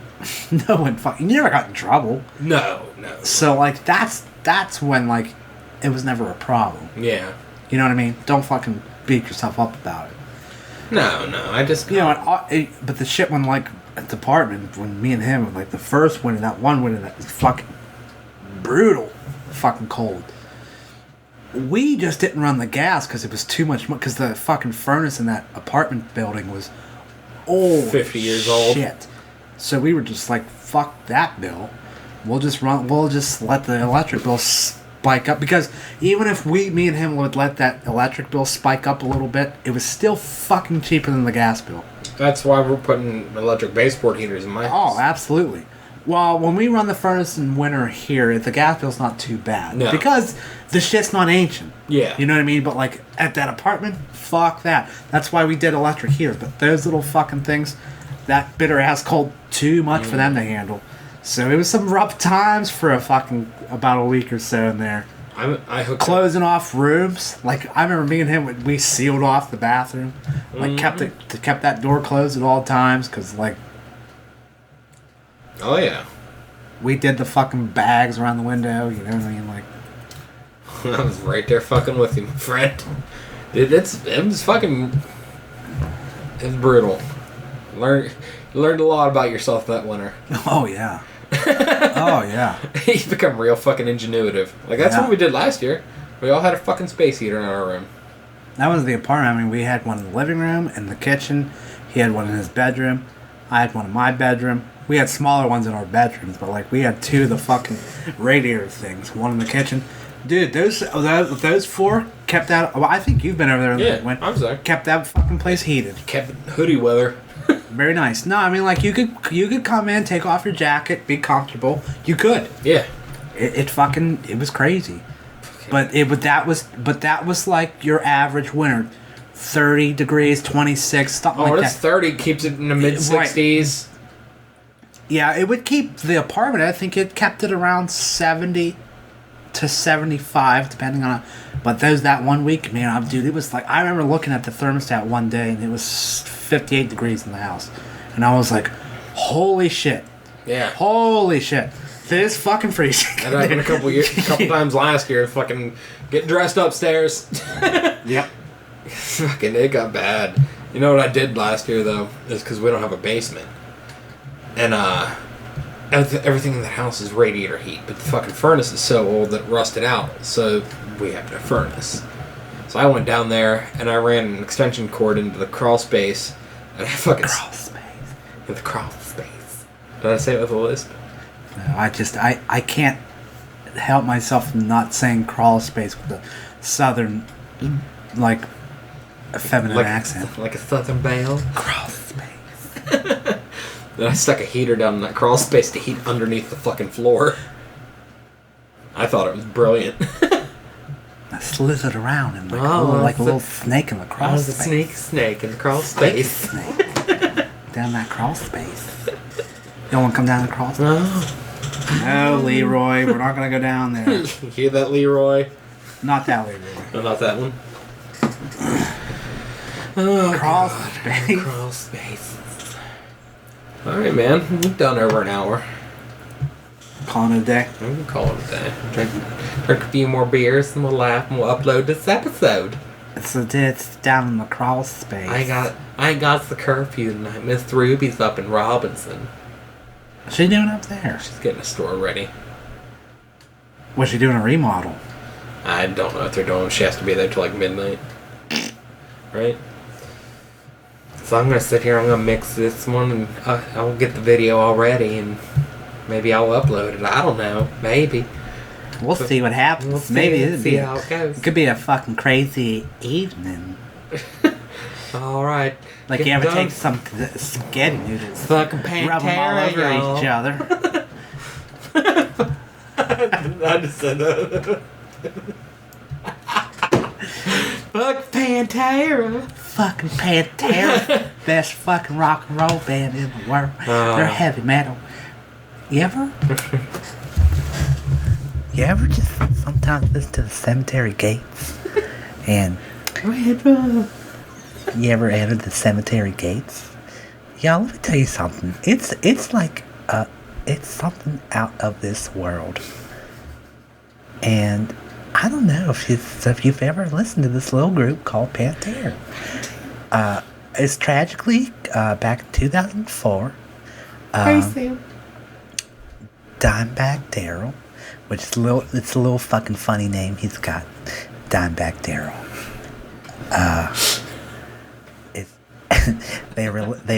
[SPEAKER 3] No one fucking... You never got in trouble.
[SPEAKER 2] No.
[SPEAKER 3] So, like, that's when, like, it was never a problem.
[SPEAKER 2] Yeah.
[SPEAKER 3] You know what I mean? Don't fucking beat yourself up about it.
[SPEAKER 2] No, I just...
[SPEAKER 3] You know, but the shit when, like, at the apartment, when me and him, like, the first winter, that one winter, that was fucking brutal fucking cold. We just didn't run the gas because it was too much, because the fucking furnace in that apartment building was old.
[SPEAKER 2] 50 years old.
[SPEAKER 3] Shit. So we were just like, fuck that bill. We'll just let the electric bill spike up, because even if me and him would let that electric bill spike up a little bit, it was still fucking cheaper than the gas bill.
[SPEAKER 2] That's why we're putting electric baseboard heaters in my house.
[SPEAKER 3] Oh, absolutely. Well, when we run the furnace in winter here, the gas bill's not too bad.
[SPEAKER 2] No.
[SPEAKER 3] Because the shit's not ancient.
[SPEAKER 2] Yeah.
[SPEAKER 3] You know what I mean? But, like, at that apartment, fuck that. That's why we did electric heaters. But those little fucking things, that bitter ass cold, too much for them to handle. So it was some rough times for about a week or so in there.
[SPEAKER 2] I hooked
[SPEAKER 3] closing off rooms. Like I remember me and him, we sealed off the bathroom, like kept that door closed at all times, because like
[SPEAKER 2] Oh yeah.
[SPEAKER 3] we did the fucking bags around the window. You know what I mean? Like
[SPEAKER 2] I was right there fucking with you, my friend. Dude, it was brutal. Learned a lot about yourself that winter.
[SPEAKER 3] oh yeah, oh yeah.
[SPEAKER 2] You become real fucking ingenuitive. Like that's
[SPEAKER 3] Yeah.
[SPEAKER 2] what we did last year. We all had a fucking space heater in our room.
[SPEAKER 3] That was the apartment. I mean, we had one in the living room, in the kitchen. He had one in his bedroom. I had one in my bedroom. We had smaller ones in our bedrooms, but like we had two of the fucking radiator things. One in the kitchen. Dude, those four kept that. Well, I think you've been over there.
[SPEAKER 2] Yeah,
[SPEAKER 3] when
[SPEAKER 2] I was there.
[SPEAKER 3] Kept that fucking place heated.
[SPEAKER 2] Kept hoodie weather.
[SPEAKER 3] Very nice. No, I mean like you could come in, take off your jacket, be comfortable. You could.
[SPEAKER 2] Yeah.
[SPEAKER 3] It was crazy. But that was like your average winter. 30 degrees, 26, something like
[SPEAKER 2] it's
[SPEAKER 3] that.
[SPEAKER 2] 30 keeps it in the mid 60s.
[SPEAKER 3] Yeah, it would keep the apartment. I think it kept it around 70 to 75, depending on. But that 1 week, man, dude, it was like I remember looking at the thermostat one day and it was 58 degrees in the house, and I was like, "Holy shit!
[SPEAKER 2] Yeah.
[SPEAKER 3] Holy shit! This is fucking freezing."
[SPEAKER 2] That happened a couple times last year. Fucking get dressed upstairs.
[SPEAKER 3] Yep.
[SPEAKER 2] Fucking it got bad. You know what I did last year though is because we don't have a basement, and everything in the house is radiator heat, but the fucking furnace is so old that it rusted out. So we have no furnace. So I went down there and I ran an extension cord into the crawl space, and I fucking
[SPEAKER 3] Crawl space.
[SPEAKER 2] in the crawl space. Did I say it with a lisp?
[SPEAKER 3] No, I can't help myself from not saying crawl space with a southern, like, a feminine accent.
[SPEAKER 2] Like a southern belle.
[SPEAKER 3] Crawl space.
[SPEAKER 2] Then I stuck a heater down in that crawl space to heat underneath the fucking floor. I thought it was brilliant.
[SPEAKER 3] I slithered around and like,
[SPEAKER 2] Oh,
[SPEAKER 3] like a
[SPEAKER 2] that's
[SPEAKER 3] little snake in the crawl space.
[SPEAKER 2] snake in the crawl space.
[SPEAKER 3] Snake. Down that crawl space. You don't want to come down the crawl space?
[SPEAKER 2] No.
[SPEAKER 3] No, Leroy, we're not going to go down there.
[SPEAKER 2] You hear that, Leroy?
[SPEAKER 3] Not that Leroy.
[SPEAKER 2] No, not that one. Oh,
[SPEAKER 3] Crawl
[SPEAKER 2] God.
[SPEAKER 3] space.
[SPEAKER 2] Crawl space. Alright, man. We've done over an hour.
[SPEAKER 3] Calling it a day.
[SPEAKER 2] We can call it a day. Drink a few more beers and we'll laugh and we'll upload this episode.
[SPEAKER 3] It's down in the crawl space.
[SPEAKER 2] I got the curfew tonight. Miss Ruby's up in Robinson.
[SPEAKER 3] What's she doing up there?
[SPEAKER 2] She's getting a store ready.
[SPEAKER 3] What's she doing, a remodel?
[SPEAKER 2] I don't know what they're doing. She has to be there till like midnight. Right? So I'm gonna sit here, I'm gonna mix this one, and I'll get the video all ready, and maybe I'll upload it. I don't know. Maybe.
[SPEAKER 3] We'll see what happens.
[SPEAKER 2] We'll see,
[SPEAKER 3] Maybe it'll
[SPEAKER 2] see
[SPEAKER 3] be
[SPEAKER 2] how it goes.
[SPEAKER 3] It could be a fucking crazy evening.
[SPEAKER 2] Alright.
[SPEAKER 3] Like you ever take some spaghetti noodles,
[SPEAKER 2] fucking
[SPEAKER 3] rub them all
[SPEAKER 2] Pantera,
[SPEAKER 3] over
[SPEAKER 2] y'all.
[SPEAKER 3] each other.
[SPEAKER 2] I just said that. Fuck Pantera.
[SPEAKER 3] Fucking Pantera, best fucking rock and roll band in the world. They're heavy metal. You ever just sometimes listen to the Cemetery Gates? And you ever entered the Cemetery Gates? Y'all, let me tell you something. It's like it's something out of this world. And I don't know if you've ever listened to this little group called Pantera. It's tragically back in 2004. Dimebag Darrell, which is it's a little fucking funny name he's got. Dimebag Darrell. They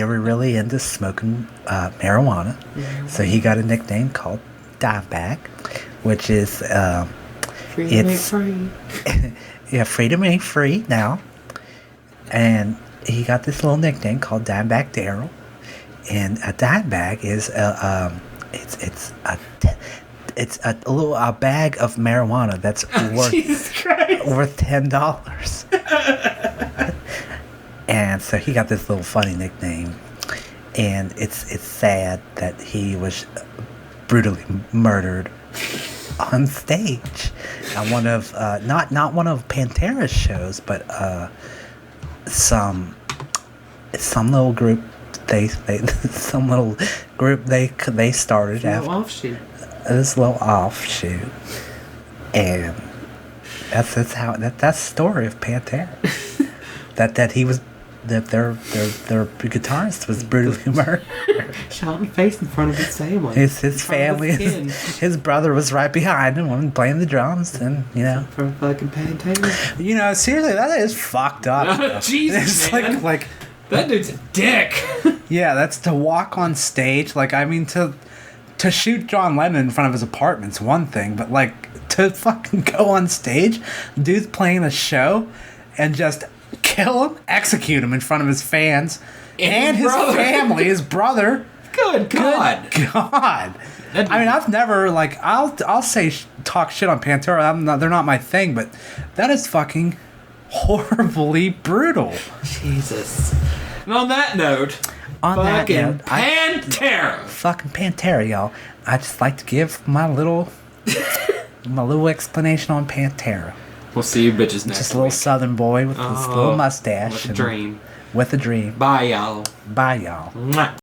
[SPEAKER 3] were really into smoking marijuana, so he got a nickname called Dimebag, which is
[SPEAKER 2] Freedom ain't free.
[SPEAKER 3] yeah, freedom ain't free now. And he got this little nickname called Dimebag Darrell. And a dime bag is it's a little bag of marijuana that's worth $10. And so he got this little funny nickname. And it's sad that he was brutally murdered
[SPEAKER 4] on stage at one of not one of Pantera's shows, but some little group they some little group they started
[SPEAKER 3] Little
[SPEAKER 4] after
[SPEAKER 3] offshoot.
[SPEAKER 4] this little offshoot, and that's the story of Pantera. that he was that their guitarist was brutally murdered.
[SPEAKER 3] Shot in the face in front of his family.
[SPEAKER 4] His
[SPEAKER 3] In front of
[SPEAKER 4] family, his brother was right behind him, playing the drums, and
[SPEAKER 3] For fucking Pantera.
[SPEAKER 4] seriously, that is fucked up.
[SPEAKER 2] Jesus,
[SPEAKER 4] It's
[SPEAKER 2] man.
[SPEAKER 4] like
[SPEAKER 2] That dude's a dick.
[SPEAKER 4] yeah, that's to walk on stage. Like, I mean, to shoot John Lennon in front of his apartment's one thing, but like to fucking go on stage, dude's playing a show, and just kill him, execute him in front of his fans and his
[SPEAKER 2] brother.
[SPEAKER 4] family, his brother.
[SPEAKER 2] Good God.
[SPEAKER 4] God. I mean, I've never like I'll say talk shit on Pantera. They're not my thing, but that is fucking horribly brutal.
[SPEAKER 2] Jesus. And on that note,
[SPEAKER 4] On that
[SPEAKER 2] fucking
[SPEAKER 4] note,
[SPEAKER 2] Pantera.
[SPEAKER 4] fucking Pantera, y'all. I just like to give my little explanation on Pantera.
[SPEAKER 2] We'll see you bitches next
[SPEAKER 4] Just a little
[SPEAKER 2] week.
[SPEAKER 4] southern boy with this little mustache
[SPEAKER 2] With a
[SPEAKER 4] and-
[SPEAKER 2] dream.
[SPEAKER 4] with a dream.
[SPEAKER 2] Bye, y'all.
[SPEAKER 4] Bye, y'all.
[SPEAKER 2] Mwah.